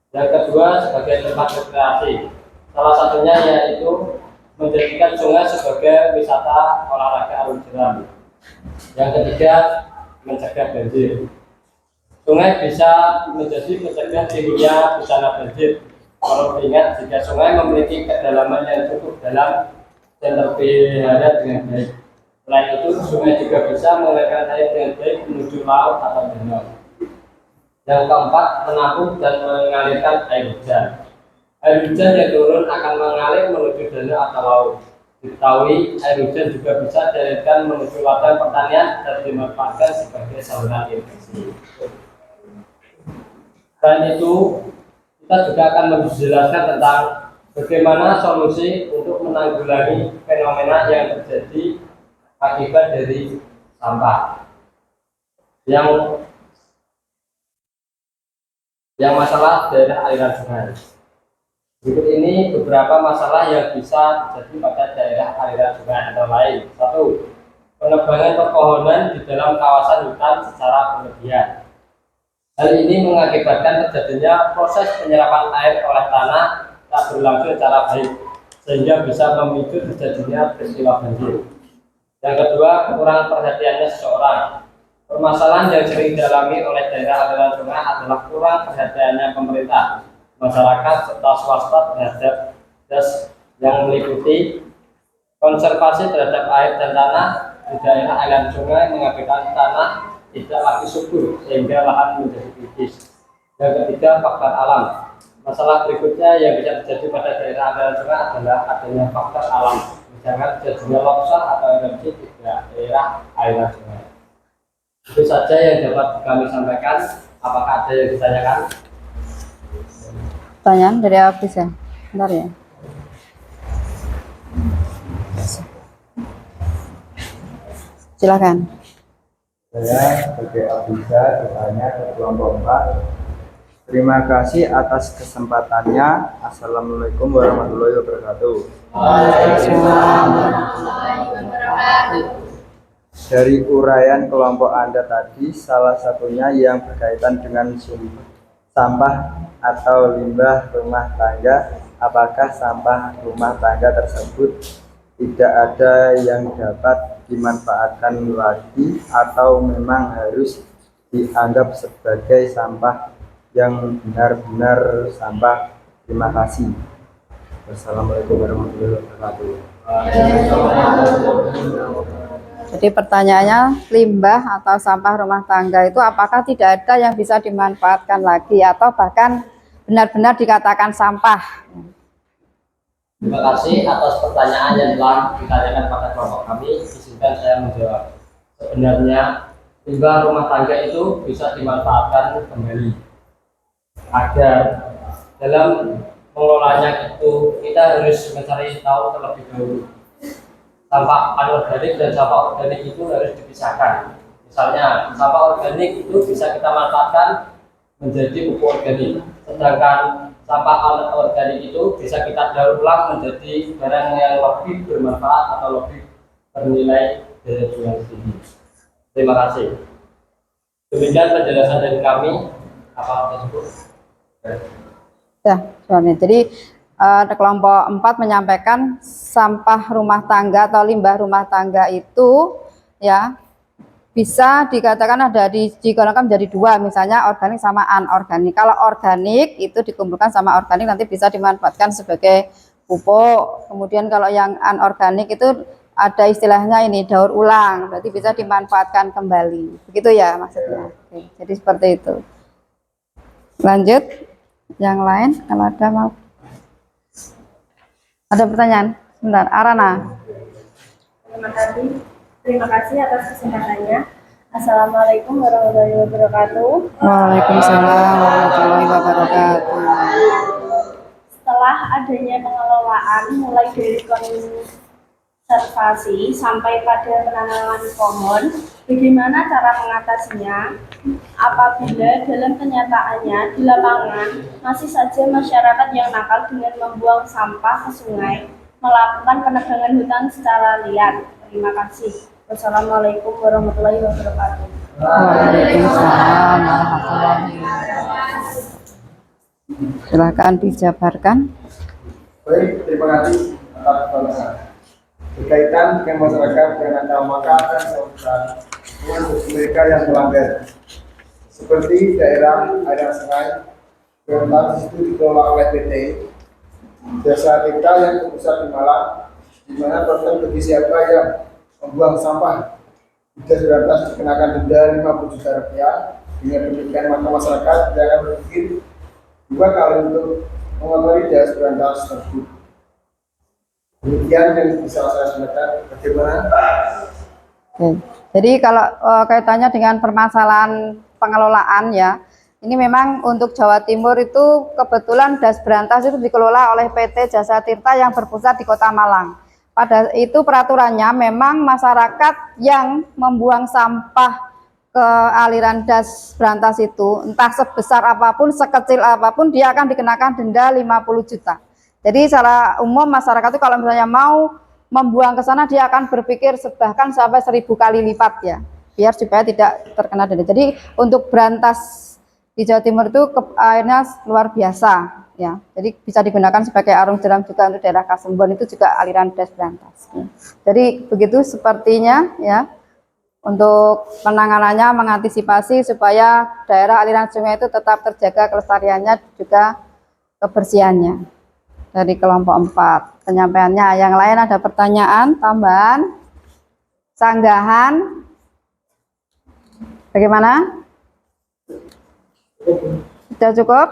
Yang kedua, sebagai tempat rekreasi. Salah satunya yaitu menjadikan sungai sebagai wisata olahraga arung jeram. Yang ketiga, mencegah banjir. Sungai bisa menjadi pencegah timbulnya bencana banjir. Kalau diingat, jika sungai memiliki kedalaman yang cukup dalam dan terpelihara dengan baik. Selain itu, sungai juga bisa mengalirkan air dengan baik menuju laut atau danau. Yang keempat, menampung dan mengalirkan air hujan. Air hujan yang turun akan mengalir menuju danau atau laut. Diketahui, air hujan juga bisa dialirkan menuju ladang pertanian dan dimanfaatkan sebagai saluran irigasi. Selain itu, kita juga akan menjelaskan tentang bagaimana solusi untuk menanggulangi fenomena yang terjadi akibat dari sampah yang masalah daerah aliran sungai. Berikut ini beberapa masalah yang bisa terjadi pada daerah aliran sungai antara lain. 1. Penebangan pepohonan di dalam kawasan hutan secara berlebihan. Hal ini mengakibatkan terjadinya proses penyerapan air oleh tanah tak berlangsung secara baik, sehingga bisa memicu terjadinya peristiwa banjir. Yang kedua, kurang perhatiannya seseorang. Permasalahan yang sering dialami oleh daerah aliran sungai adalah kurang perhatiannya pemerintah, masyarakat, serta swasta terhadap das yang meliputi konservasi terhadap air dan tanah di daerah aliran sungai mengakibatkan tanah tidak lagi subur sehingga lahan menjadi kritis. Yang ketiga, faktor alam. Masalah berikutnya yang bisa terjadi pada daerah aliran sungai adalah adanya faktor alam. Jangan terjadinya longsor atau erupsi di daerah aliran sungai. Itu saja yang dapat kami sampaikan. Apakah ada yang ditanyakan? Pertanyaan dari Abis ya? Bentar ya. Silakan. Saya sebagai Abisa bertanya ke kelompok 4. Terima kasih atas kesempatannya. Assalamualaikum warahmatullahi wabarakatuh. Dari uraian kelompok Anda tadi, salah satunya yang berkaitan dengan sampah atau limbah rumah tangga. Apakah sampah rumah tangga tersebut tidak ada yang dapat dimanfaatkan lagi atau memang harus dianggap sebagai sampah yang benar-benar sampah? Terima kasih. Wassalamualaikum warahmatullahi wabarakatuh. Jadi pertanyaannya, limbah atau sampah rumah tangga itu apakah tidak ada yang bisa dimanfaatkan lagi atau bahkan benar-benar dikatakan sampah? Terima kasih atas pertanyaan yang telah ditanyakan pada kelompok kami. Izinkan saya menjawab. Sebenarnya limbah rumah tangga itu bisa dimanfaatkan kembali. Agar dalam mengelolanya itu kita harus mencari tahu terlebih dahulu. Sampah anorganik dan sampah organik itu harus dipisahkan. Misalnya sampah organik itu bisa kita manfaatkan menjadi pupuk organik, sedangkan sampah anorganik itu bisa kita daur ulang menjadi barang yang lebih bermanfaat atau lebih bernilai daya jual tinggi. Terima kasih. Demikian penjelasan dari kami. Apa tersebut? Ya, soalnya. Jadi kelompok 4 menyampaikan sampah rumah tangga atau limbah rumah tangga itu ya bisa dikatakan ada digolongkan menjadi dua, misalnya organik sama anorganik. Kalau organik itu dikumpulkan sama organik nanti bisa dimanfaatkan sebagai pupuk. Kemudian kalau yang anorganik itu ada istilahnya ini daur ulang, berarti bisa dimanfaatkan kembali. Begitu ya maksudnya. Oke, jadi seperti itu. Lanjut, yang lain kalau ada mau. Ada pertanyaan? Sebentar, Arana. Terima kasih atas kesempatannya. Assalamualaikum warahmatullahi wabarakatuh. Waalaikumsalam warahmatullahi wabarakatuh. Setelah adanya pengelolaan mulai dari konservasi sampai pada penanaman pohon, bagaimana cara mengatasinya apabila dalam kenyataannya di lapangan masih saja masyarakat yang nakal dengan membuang sampah ke sungai, melakukan penebangan hutan secara liar? Terima kasih. Wassalamualaikum warahmatullahi wabarakatuh. Waalaikumsalam warahmatullahi wabarakatuh. Silakan dijabarkan. Baik, terima kasih atas pertanyaan. Berkaitan dengan masyarakat yang nakal maka akan dilakukan dengan mereka yang melanggar. Seperti daerah aliran sungai, yang itu dikelola oleh PT Jasa Tirta yang berpusat di Malang, di mana program bagi siapa yang membuang sampah tidak berantas dikenakan denda 50 juta rupiah. Dengan demikian maka masyarakat jangan berpikir dua kali untuk mengotori das berantas tersebut. Demikian yang bisa saya sampaikan. Bagaimana? Oke. Jadi kalau kaitannya dengan permasalahan pengelolaan ya, ini memang untuk Jawa Timur itu kebetulan das berantas itu dikelola oleh PT Jasa Tirta yang berpusat di Kota Malang. Pada itu peraturannya memang masyarakat yang membuang sampah ke aliran das berantas itu entah sebesar apapun, sekecil apapun dia akan dikenakan denda 50 juta. Jadi secara umum masyarakat itu kalau misalnya mau membuang ke sana dia akan berpikir bahkan sampai 1000 kali lipat ya, biar supaya tidak terkena denda. Jadi untuk berantas di Jawa Timur itu airnya luar biasa ya. Jadi bisa digunakan sebagai arung jeram juga untuk daerah Kasembon itu juga aliran das berantas. Jadi begitu sepertinya ya. Untuk penanganannya mengantisipasi supaya daerah aliran sungai itu tetap terjaga kelestariannya juga kebersihannya. Dari kelompok 4 penyampaiannya. Yang lain ada pertanyaan tambahan, sanggahan, bagaimana? Sudah cukup?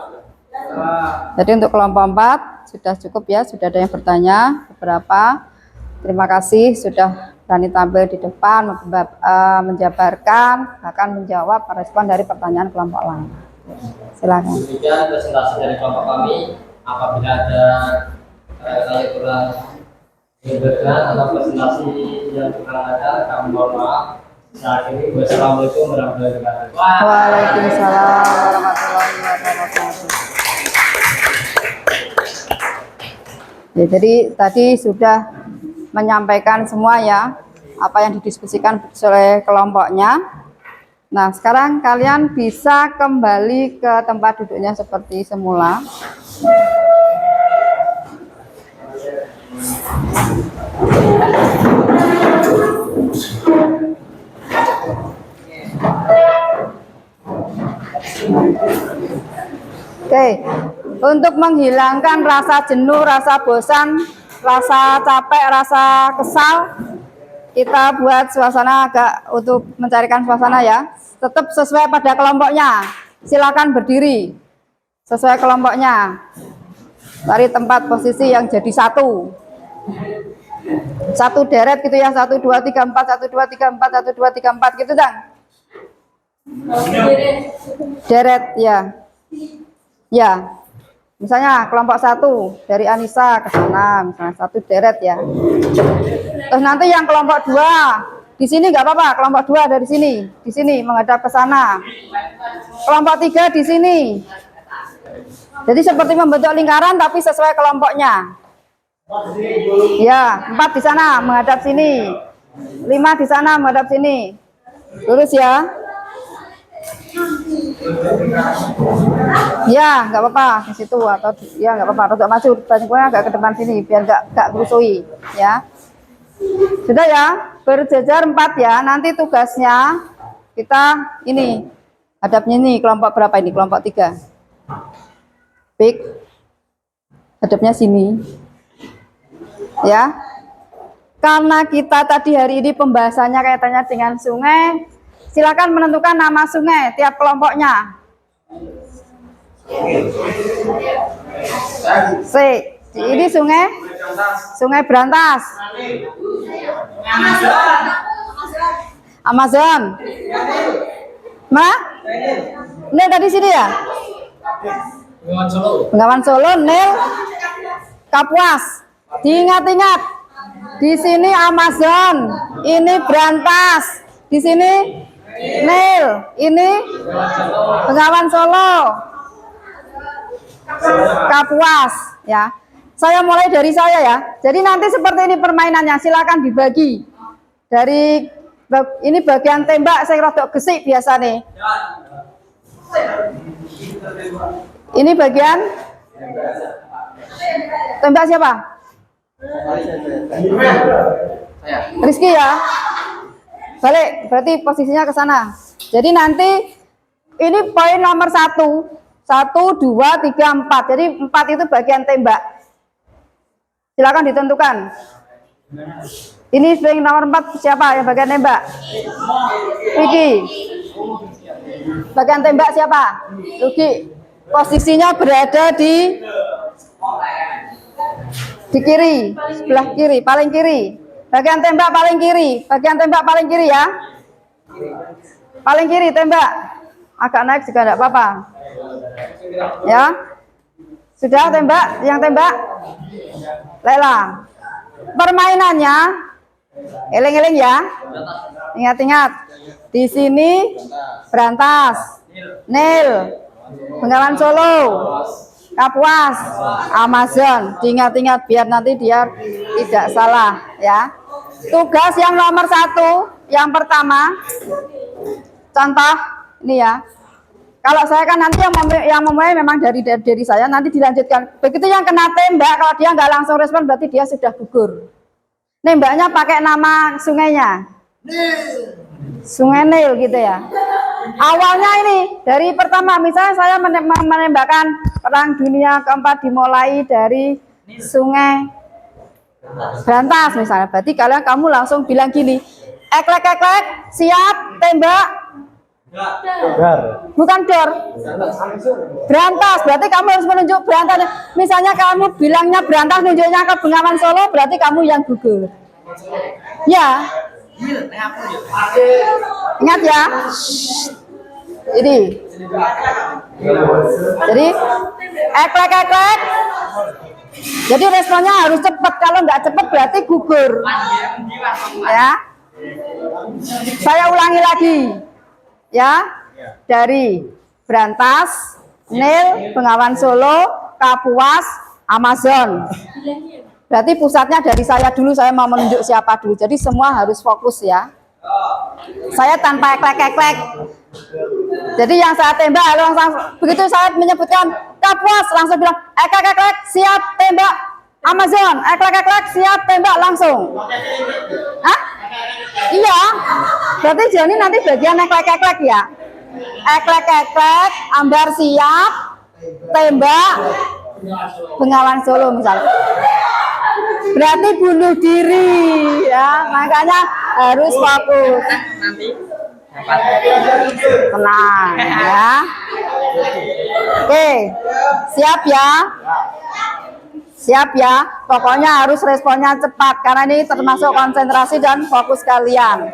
Jadi untuk kelompok 4 sudah cukup ya, sudah ada yang bertanya beberapa. Terima kasih sudah berani tampil di depan, menjabarkan, bahkan menjawab respon dari pertanyaan kelompok lain. Silakan. Demikian presentasi dari kelompok kami. Apabila ada saya kurang berkenan atau presentasi yang kurang ada, kami mohon maaf. Saat ini wassalamualaikum warahmatullahi wabarakatuh. Waalaikumsalam warahmatullahi wabarakatuh. Ya, jadi tadi sudah menyampaikan semua ya apa yang didiskusikan oleh kelompoknya. Nah, sekarang kalian bisa kembali ke tempat duduknya seperti semula. Oke, untuk menghilangkan rasa jenuh, rasa bosan, rasa capek, rasa kesal, kita buat suasana agak untuk mencarikan suasana ya. Tetap sesuai pada kelompoknya. Silakan berdiri sesuai kelompoknya. Cari tempat posisi yang jadi satu deret gitu ya, 1 2 3 4 1 2 3 4 1 2 3 4 gitu, Dan. Deret ya. Ya. Misalnya kelompok 1 dari Anissa ke sana, misalnya 1 deret ya. Terus nanti yang kelompok 2 di sini nggak apa-apa, kelompok 2 dari sini, di sini menghadap ke sana. Kelompok 3 di sini. Jadi seperti membentuk lingkaran tapi sesuai kelompoknya. Ya, 4 di sana menghadap sini. 5 di sana menghadap sini. Lurus ya. Ya, nggak apa-apa di situ atau ya nggak apa-apa. Untuk maju banyaknya agak ke depan sini biar nggak berusui ya. Sudah ya, berjejer 4 ya. Nanti tugasnya kita ini hadapnya ini kelompok berapa ini? Kelompok 3. Pik. Hadapnya sini. Ya. Karena kita tadi hari ini pembahasannya kaitannya dengan sungai, silakan menentukan nama sungai tiap kelompoknya. C. Ini sungai Berantas. Amazon. Ma? Ini tadi sini ya? Bengawan Solo, Nil, Kapuas. Diingat-ingat. Di sini Amazon, ini Berantas, di sini Nil, ini Bengawan Solo, Kapuas, ya. Saya mulai dari saya ya. Jadi nanti seperti ini permainannya, silakan dibagi. Dari ini bagian tembak saya rodok gesik biasa nih. Ini bagian tembak siapa? Rizky ya. Balik, berarti posisinya ke sana. Jadi nanti ini poin nomor 1. 1, 2, 3, 4. Jadi 4 itu bagian tembak. Silakan ditentukan. Ini poin nomor 4 siapa yang bagian tembak? Vicky. Bagian tembak siapa? Luki. Posisinya berada di kiri, sebelah kiri, paling kiri. Bagian tembak paling kiri, bagian tembak paling kiri ya. Paling kiri tembak. Agak naik juga enggak apa-apa. Ya. Sudah tembak, yang tembak? Lelang. Permainannya eling-eling ya. Ingat-ingat. Di sini Berantas, Nil, Bengawan Solo, Kapuas, Amazon. Diingat-ingat biar nanti dia tidak salah ya. Tugas yang nomor 1, yang pertama, contoh ini ya. Kalau saya kan nanti yang memulai memang dari saya, nanti dilanjutkan. Begitu yang kena tembak, kalau dia nggak langsung respon berarti dia sudah gugur. Nembaknya pakai nama sungainya, Sungai Nil gitu ya. Awalnya ini dari pertama, misalnya saya menembakkan Perang Dunia Keempat dimulai dari Sungai Berantas misalnya. Berarti kamu langsung bilang gini, eklek, siap, tembak. Bukan dor. Berantas, berarti kamu harus menunjuk Berantas. Misalnya kamu bilangnya Berantas, nunjuknya ke Bengawan Solo, berarti kamu yang gugur. Ya. Ingat ya. Jadi eklek. Jadi responnya harus cepat. Kalau nggak cepat berarti gugur. Ya. Saya ulangi lagi. Ya, dari Berantas, Nil, Bengawan Solo, Kapuas, Amazon. Berarti pusatnya dari saya dulu, saya mau menunjuk siapa dulu. Jadi semua harus fokus ya. Saya tanpa eklek. Jadi yang saya tembak, langsung begitu saya menyebutkan Kapuas, langsung bilang eklek, siap tembak Amazon, eklek, siap tembak langsung. Hah? Iya, berarti Joni nanti bagian eklek ya. Eklek, Ambar siap, tembak, Bengawan Solo misalnya. Berarti bunuh diri ya, makanya harus fokus. Tenang ya. Oke, siap ya. Siap ya, pokoknya harus responnya cepat karena ini termasuk konsentrasi dan fokus kalian.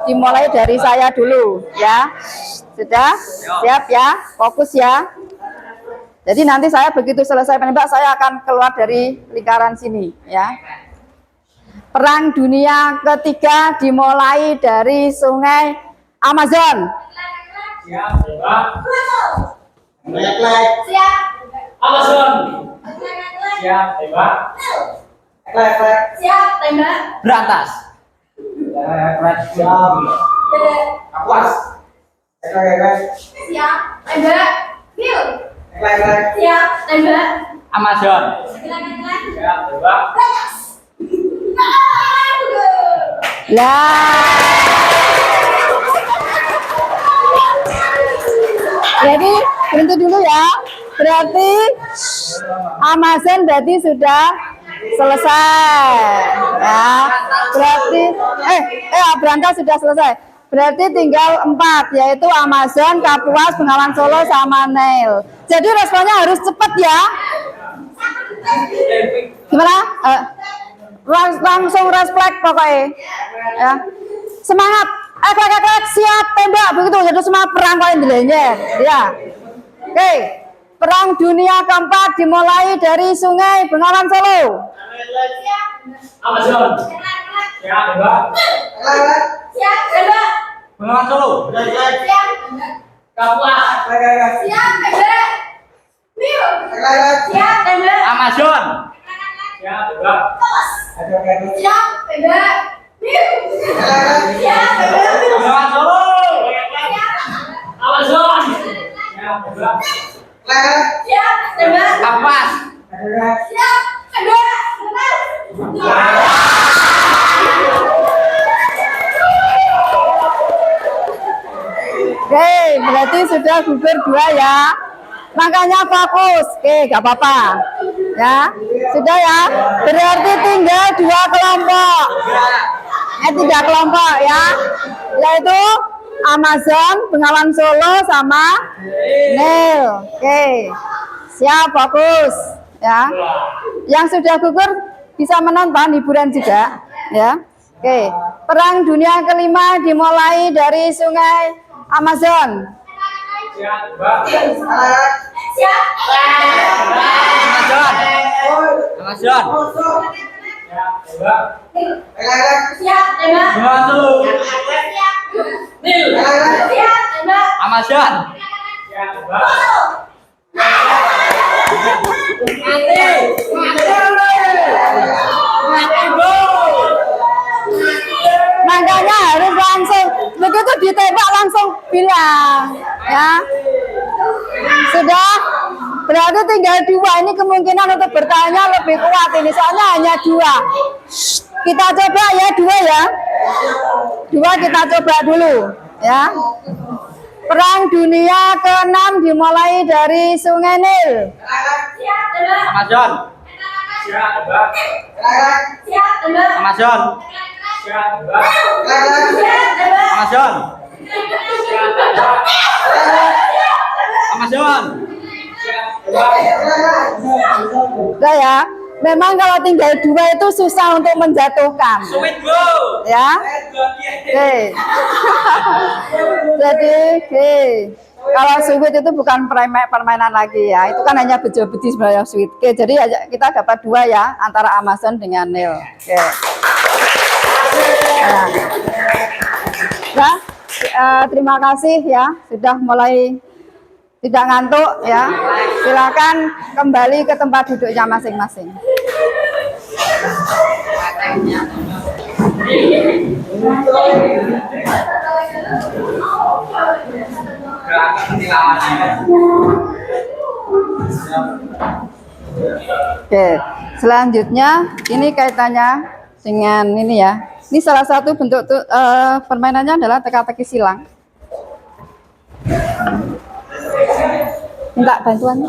dimulai dari saya dulu ya. Sudah? Siap ya? Fokus ya. Jadi nanti saya begitu selesai menembak, saya akan keluar dari lingkaran sini ya. Perang Dunia Ketiga dimulai dari Sungai Amazon. Siap, tembak. Siap. Amazon. Siap, tembak. Siap, tembak. Berantas. Siap. Awas. Siap, tembak. Mil. Siap, tembak. Amazon. Silakan. Siap, tembak. Lah. Jadi berhenti dulu ya. Berarti Amazon berarti sudah selesai. Ya. Berarti Berantas sudah selesai. Berarti tinggal 4, yaitu Amazon, Kapuas, Bengawan Solo, sama Nil. Jadi responnya harus cepat ya. Gimana? Langsung refleks pokoknya. Ya. Semangat. Klek, siap, tembak. Begitu. Jadi semua perang kalian dilenyer. Ya. Oke. Perang Dunia Keempat dimulai dari Sungai Bengawan Solo. Amazon. Siap, tembak. Siap, tembak. Bengawan Solo. Siap. Kapuas. Siap, tembak. Mil. Siap, tembak. Amazon. Siap, tembak. Siap, tembak. Mil. Siap, tembak. Bengawan Solo. Amazon. Siap, tembak. Siap, tembak. Kapuas. Siap, tembak. Oke, berarti sudah gugur 2 ya. Makanya fokus. Oke, gak apa-apa. Ya, sudah ya. Berarti tinggal 2 kelompok. 3 kelompok ya. Yaitu Amazon, Bengawan Solo, sama Nil. Oke. Siap, fokus. Ya. Yang sudah gugur bisa menonton hiburan juga, ya. Oke. Perang Dunia Kelima dimulai dari Sungai Amazon. Siap, tembak. Siap. Amazon. Amazon. Siap, tembak. Siap, tembak. Bengawan Solo. Siap. Nil. Siap, tembak. Amazon. Siap, tembak. Makanya harus langsung begitu ditembak langsung bilang, ya. Sudah, berarti tinggal 2. Ini kemungkinan untuk bertanya lebih kuat ini, soalnya hanya 2. Kita coba ya 2 ya. 2 kita coba dulu, ya. Perang Dunia ke-6 dimulai dari Sungai Nil. Siap, tembak. Amazon. Siap, tembak. Siap, tembak. Amazon. Siap, tembak. Siap, tembak. Amazon. Siap, tembak. Amazon. Siap, tembak. Udah ya. Memang kalau tinggal 2 itu susah untuk menjatuhkan. Sweet bro. Ya. Oke. Jadi, kalau sweet itu bukan permainan lagi ya. Itu kan hanya bejo-beji sebenarnya sweet. Oke, jadi kita dapat 2 ya antara Amazon dengan Nil. Oke. Nah, terima kasih ya sudah mulai tidak ngantuk ya. Silakan kembali ke tempat duduknya masing-masing. Oke, selanjutnya ini kaitannya dengan ini ya. Ini salah satu bentuk permainannya adalah teka-teki silang. Minta bantuan.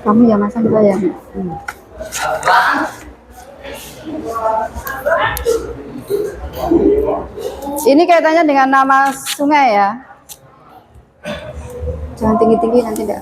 Kamu ya masang saya. Ini kaitannya dengan nama sungai ya. Jangan tinggi-tinggi nanti enggak.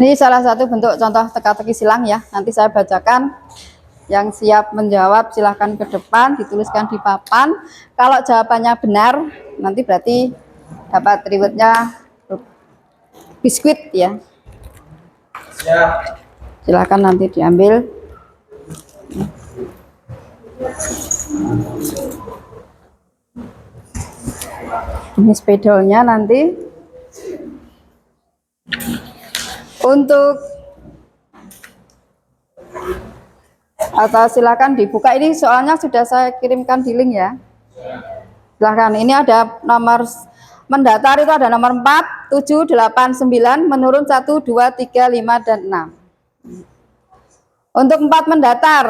Ini salah satu bentuk contoh teka-teki silang ya. Nanti saya bacakan. Yang siap menjawab silahkan ke depan, dituliskan di papan. Kalau jawabannya benar, nanti berarti dapat rewardnya biskuit ya. Silahkan nanti diambil. Ini spidolnya nanti. Untuk atau silakan dibuka, ini soalnya sudah saya kirimkan di link ya. Silahkan, ini ada nomor mendatar itu ada nomor 4, 7, 8, 9, menurun 1, 2, 3, 5, dan 6. Untuk 4 mendatar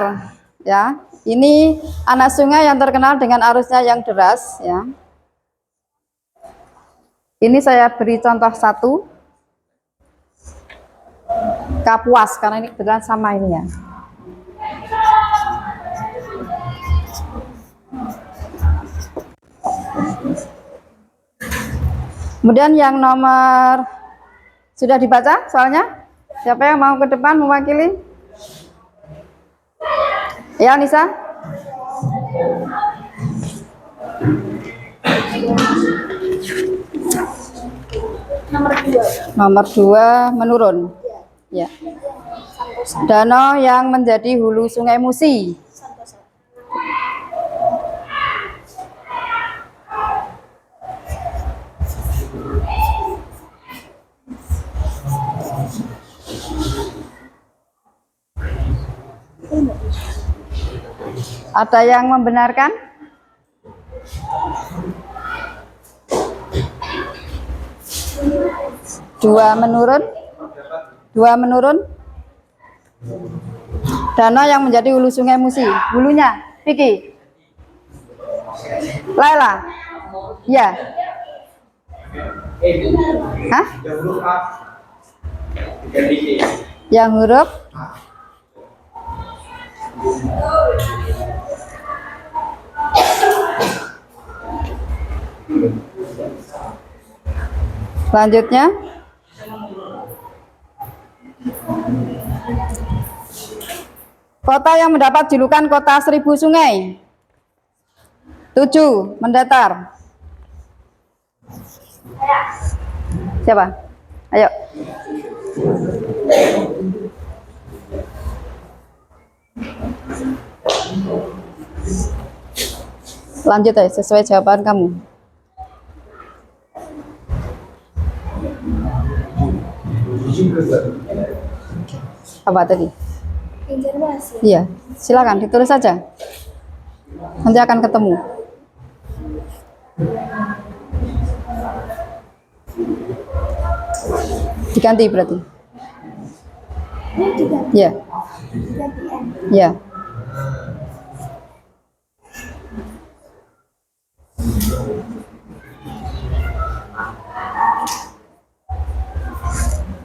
ya, ini anak sungai yang terkenal dengan arusnya yang deras ya. Ini saya beri contoh 1, Kapuas, karena ini kebetulan sama ini ya. Kemudian yang nomor sudah dibaca soalnya? Siapa yang mau ke depan mewakili? Ya, Nisa. Nomor 2 menurun. Ya. Danau yang menjadi hulu Sungai Musi. Ada yang membenarkan? Dua menurun. Danau yang menjadi hulu Sungai Musi. Hulunya, Vicky. Laila. Ya. Hah? Yang huruf selanjutnya kota yang mendapat julukan kota 1000 sungai. 7 mendatar. Siapa? Ayo. Lanjut aja sesuai jawaban kamu. Apa tadi? Iya, silakan ditulis saja. Nanti akan ketemu. Diganti berarti. Iya. Iya.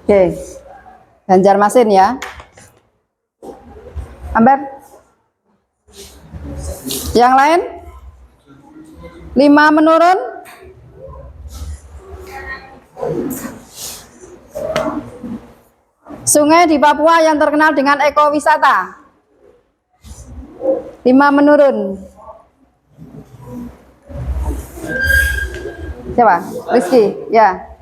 Oke. Banjarmasin ya. Amber. Yang lain? 5 menurun. Sungai di Papua yang terkenal dengan ekowisata. 5 menurun. Siapa? Rizky, ya.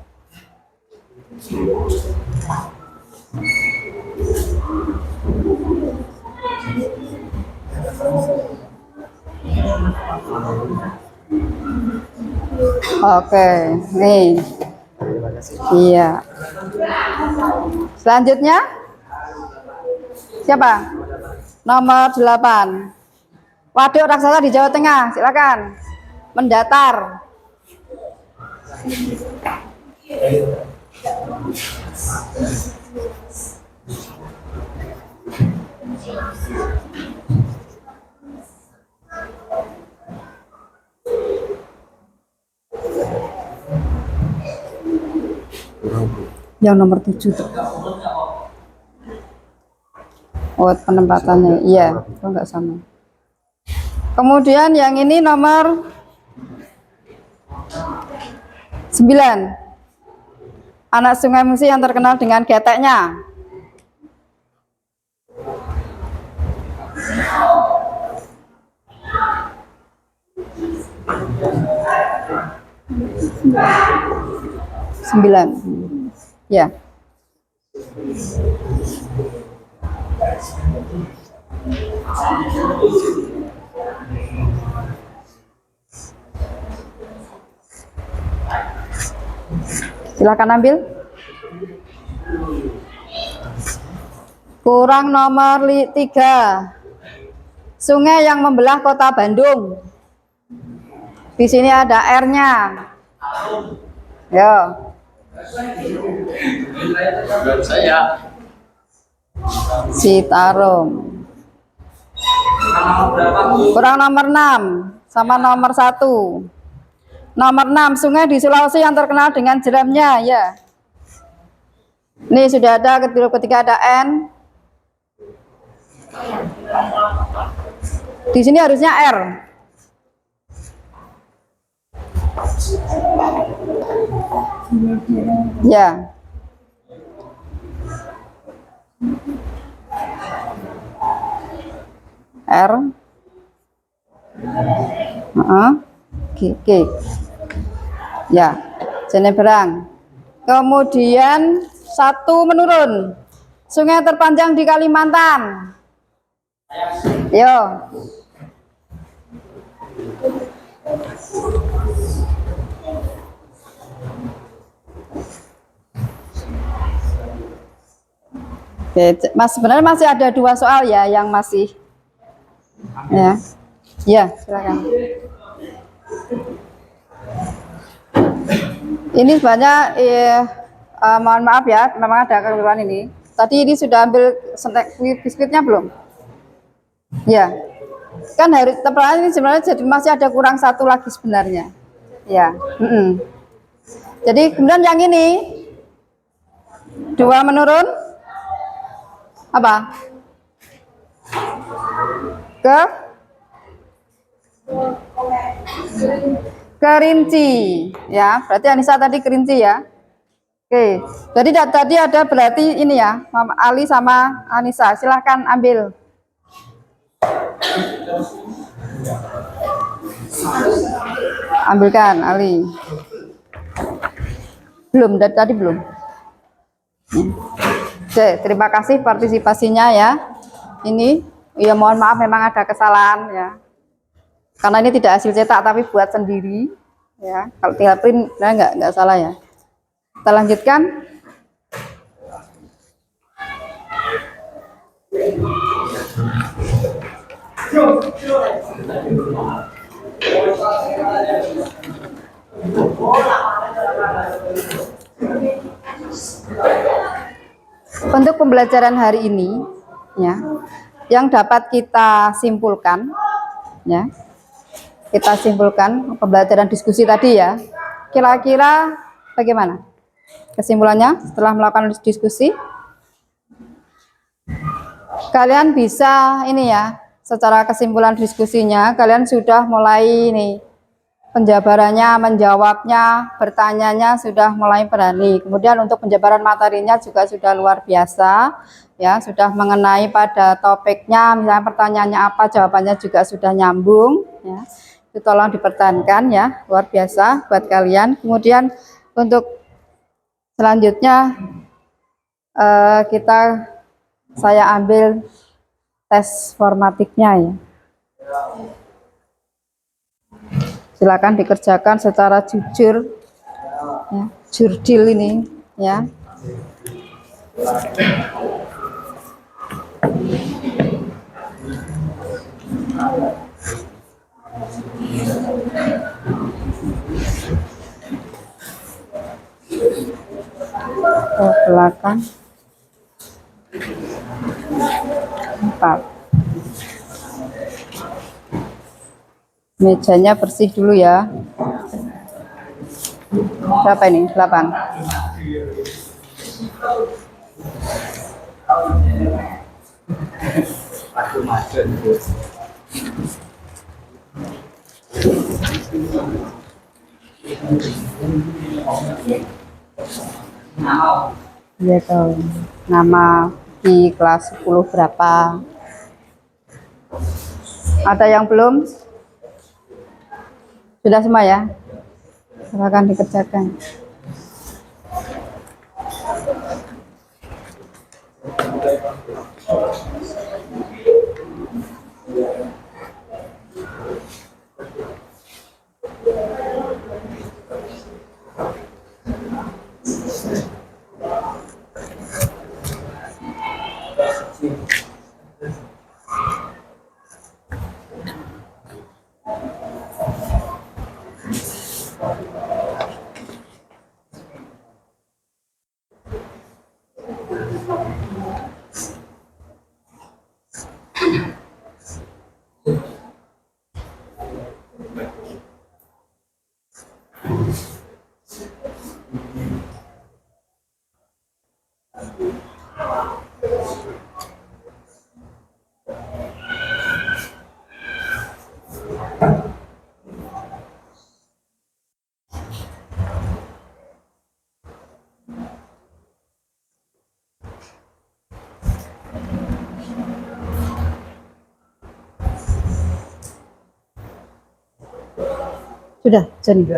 Oke, nih. Iya. Selanjutnya siapa? Nomor 8. Waduk raksasa di Jawa Tengah, silakan. Mendatar. Yang nomor 7 tuh. Oh, penempatannya. Iya, itu enggak sama. Kemudian yang ini nomor 9. Anak Sungai Musi yang terkenal dengan geteknya. Sembilan. Ya. Silakan ambil. Kurang nomor 3. Sungai yang membelah kota Bandung. Di sini ada R-nya. Yo. Saya. Citarum. Kurang nomor 6 sama nomor 1. Nomor 6, sungai di Sulawesi yang terkenal dengan jeramnya, ya. Ini sudah ada ketika ada N. Di sini harusnya R. Ya. R. Oke. Ya, Jenebrang. Kemudian 1 menurun. Sungai terpanjang di Kalimantan. Yo. Oke, Mas, sebenarnya masih ada 2 soal ya yang masih. Ya. Ya, silakan. Ini sebenarnya mohon maaf ya, memang ada kekeliruan ini. Tadi ini sudah ambil snack biskuitnya belum? Ya. Kan hari tepat ini sebenarnya jadi masih ada kurang 1 lagi sebenarnya. Ya. Jadi kemudian yang ini 2 menurun apa? Kerinci, ya. Berarti Anissa tadi kerinci ya. Oke. Jadi tadi ada berarti ini ya, Mama Ali sama Anissa. Silahkan ambil. Ambilkan Ali. Belum, tadi belum. Oke, terima kasih partisipasinya ya. Ini, ya mohon maaf memang ada kesalahan ya. Karena ini tidak hasil cetak tapi buat sendiri ya. Kalau tinggal print nah nggak salah ya. Kita lanjutkan. Untuk pembelajaran hari ini ya, yang dapat kita simpulkan ya. Kita simpulkan pembelajaran diskusi tadi ya. Kira-kira bagaimana kesimpulannya setelah melakukan diskusi? Kalian bisa ini ya, secara kesimpulan diskusinya kalian sudah mulai ini penjabarannya, menjawabnya, bertanyanya sudah mulai berani. Kemudian untuk penjabaran materinya juga sudah luar biasa ya, sudah mengenai pada topiknya, misalnya pertanyaannya apa, jawabannya juga sudah nyambung ya. Itu tolong dipertahankan ya, luar biasa buat kalian. Kemudian untuk selanjutnya saya ambil tes formatiknya ya. Silakan dikerjakan secara jujur ya, jurdil ini ya. Ke belakang 4. Mejanya bersih dulu ya. Berapa ini? 8. Gitu. Nama di kelas 10 berapa? Ada yang belum? Sudah semua ya? Silakan dikerjakan. Sudah, Joni.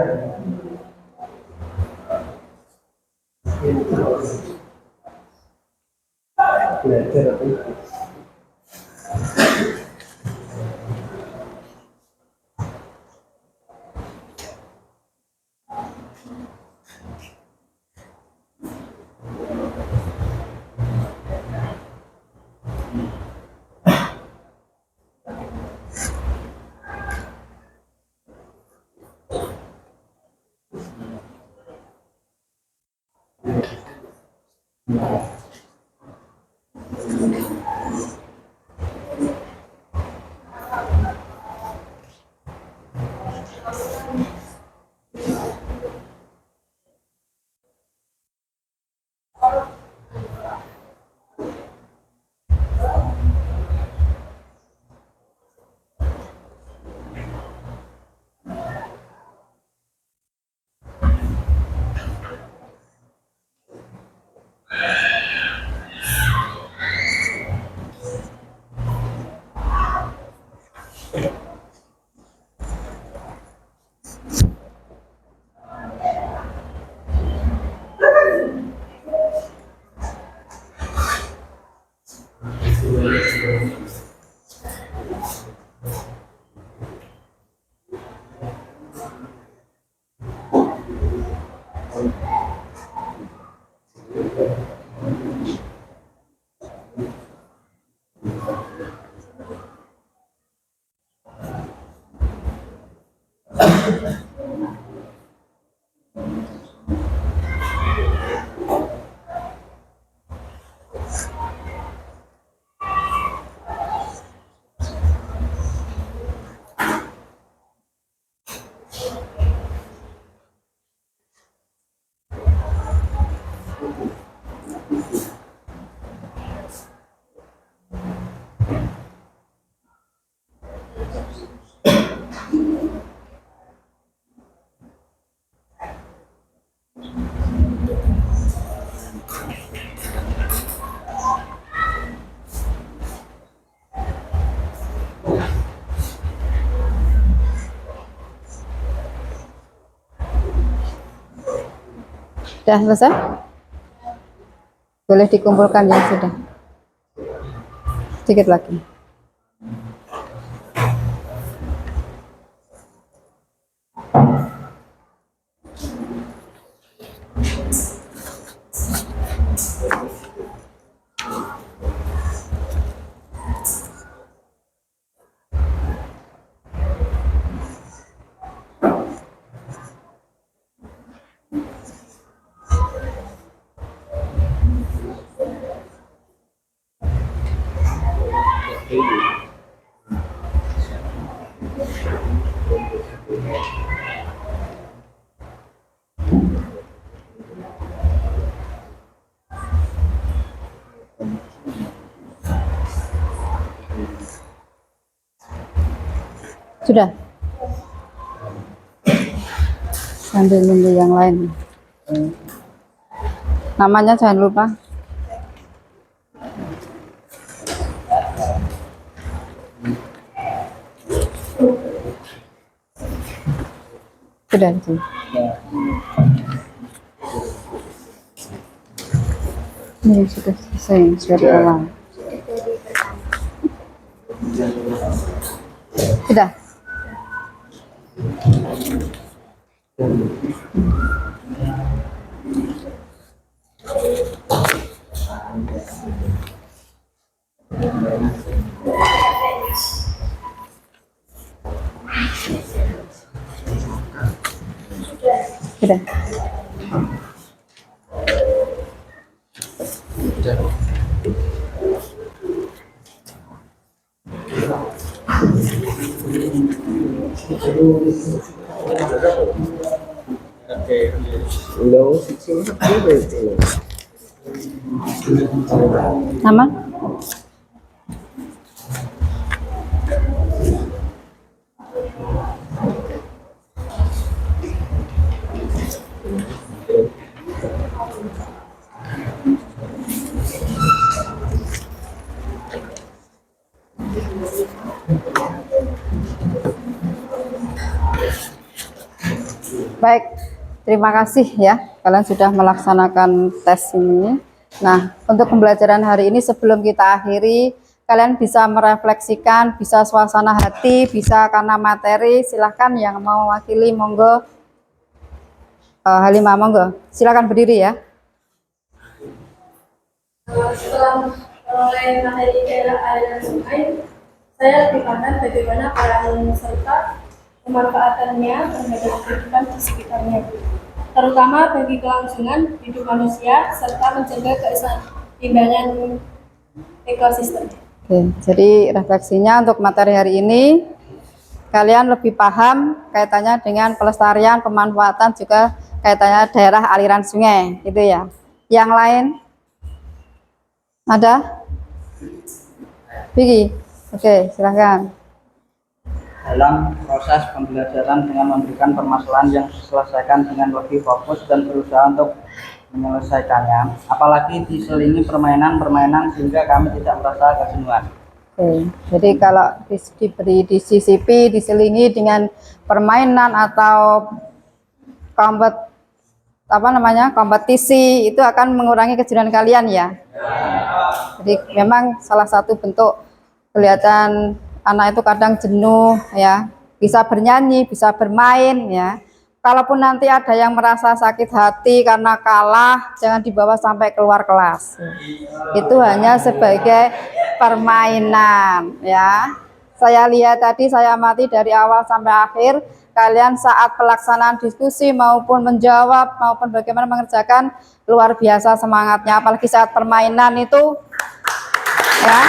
Sudah selesai? Boleh dikumpulkan ya, sudah. Sedikit lagi. Sudah. Sambil nunggu yang lain. Namanya jangan lupa. Sudah itu. Ini sudah selesai, sudah diolah. Sudah. Sudah. Aman? Baik, terima kasih ya, kalian sudah melaksanakan tes ini. Nah, untuk pembelajaran hari ini sebelum kita akhiri, kalian bisa merefleksikan, bisa suasana hati, bisa karena materi. Silahkan yang mau mewakili, monggo. Halimah, monggo. Silahkan berdiri ya. Setelah oleh materi daerah aliran sungai, saya lebih paham bagaimana peran serta pemanfaatannya terhadap kehidupan di sekitarnya, terutama bagi kelangsungan hidup manusia serta menjaga keseimbangan ekosistem. Oke, jadi refleksinya untuk materi hari ini, kalian lebih paham kaitannya dengan pelestarian, pemanfaatan, juga kaitannya daerah aliran sungai, gitu ya. Yang lain? Ada? Vicky? Oke, silahkan. Dalam proses pembelajaran dengan memberikan permasalahan yang diselesaikan dengan lebih fokus dan berusaha untuk menyelesaikannya, apalagi diselingi permainan-permainan sehingga kami tidak merasa kejenuhan. Oke, jadi kalau diberi disisipi, diselingi dengan permainan atau kompetisi, itu akan mengurangi kejenuhan kalian ya. Jadi memang salah satu bentuk kelihatan anak itu kadang jenuh ya, bisa bernyanyi, bisa bermain ya. Kalaupun nanti ada yang merasa sakit hati karena kalah, jangan dibawa sampai keluar kelas. Itu hanya sebagai permainan ya. Saya lihat tadi, saya amati dari awal sampai akhir, kalian saat pelaksanaan diskusi maupun menjawab maupun bagaimana mengerjakan, luar biasa semangatnya. Apalagi saat permainan itu ya.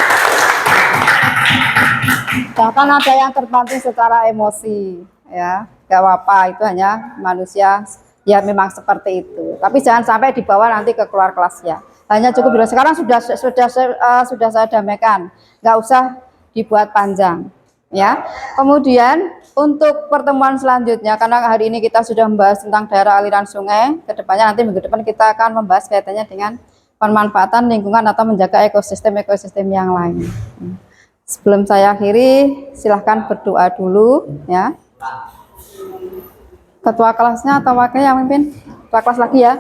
Bahkan ada yang terbanting secara emosi ya, gak apa-apa, itu hanya manusia ya, memang seperti itu. Tapi jangan sampai dibawa nanti ke keluar kelas ya. Hanya cukup bilang sekarang sudah saya damaikan, nggak usah dibuat panjang ya. Kemudian untuk pertemuan selanjutnya, karena hari ini kita sudah membahas tentang daerah aliran sungai, kedepannya nanti minggu depan kita akan membahas kaitannya dengan pemanfaatan lingkungan atau menjaga ekosistem yang lain. Sebelum saya akhiri, silahkan berdoa dulu ya. Ketua kelasnya atau wakilnya yang memimpin? Ketua kelas lagi ya.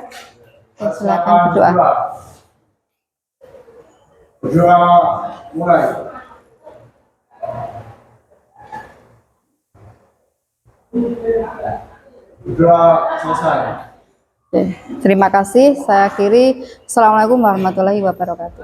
Oke, silakan berdoa. Berdoa mulai. Berdoa selesai. Oke, terima kasih. Saya akhiri. Assalamualaikum warahmatullahi wabarakatuh.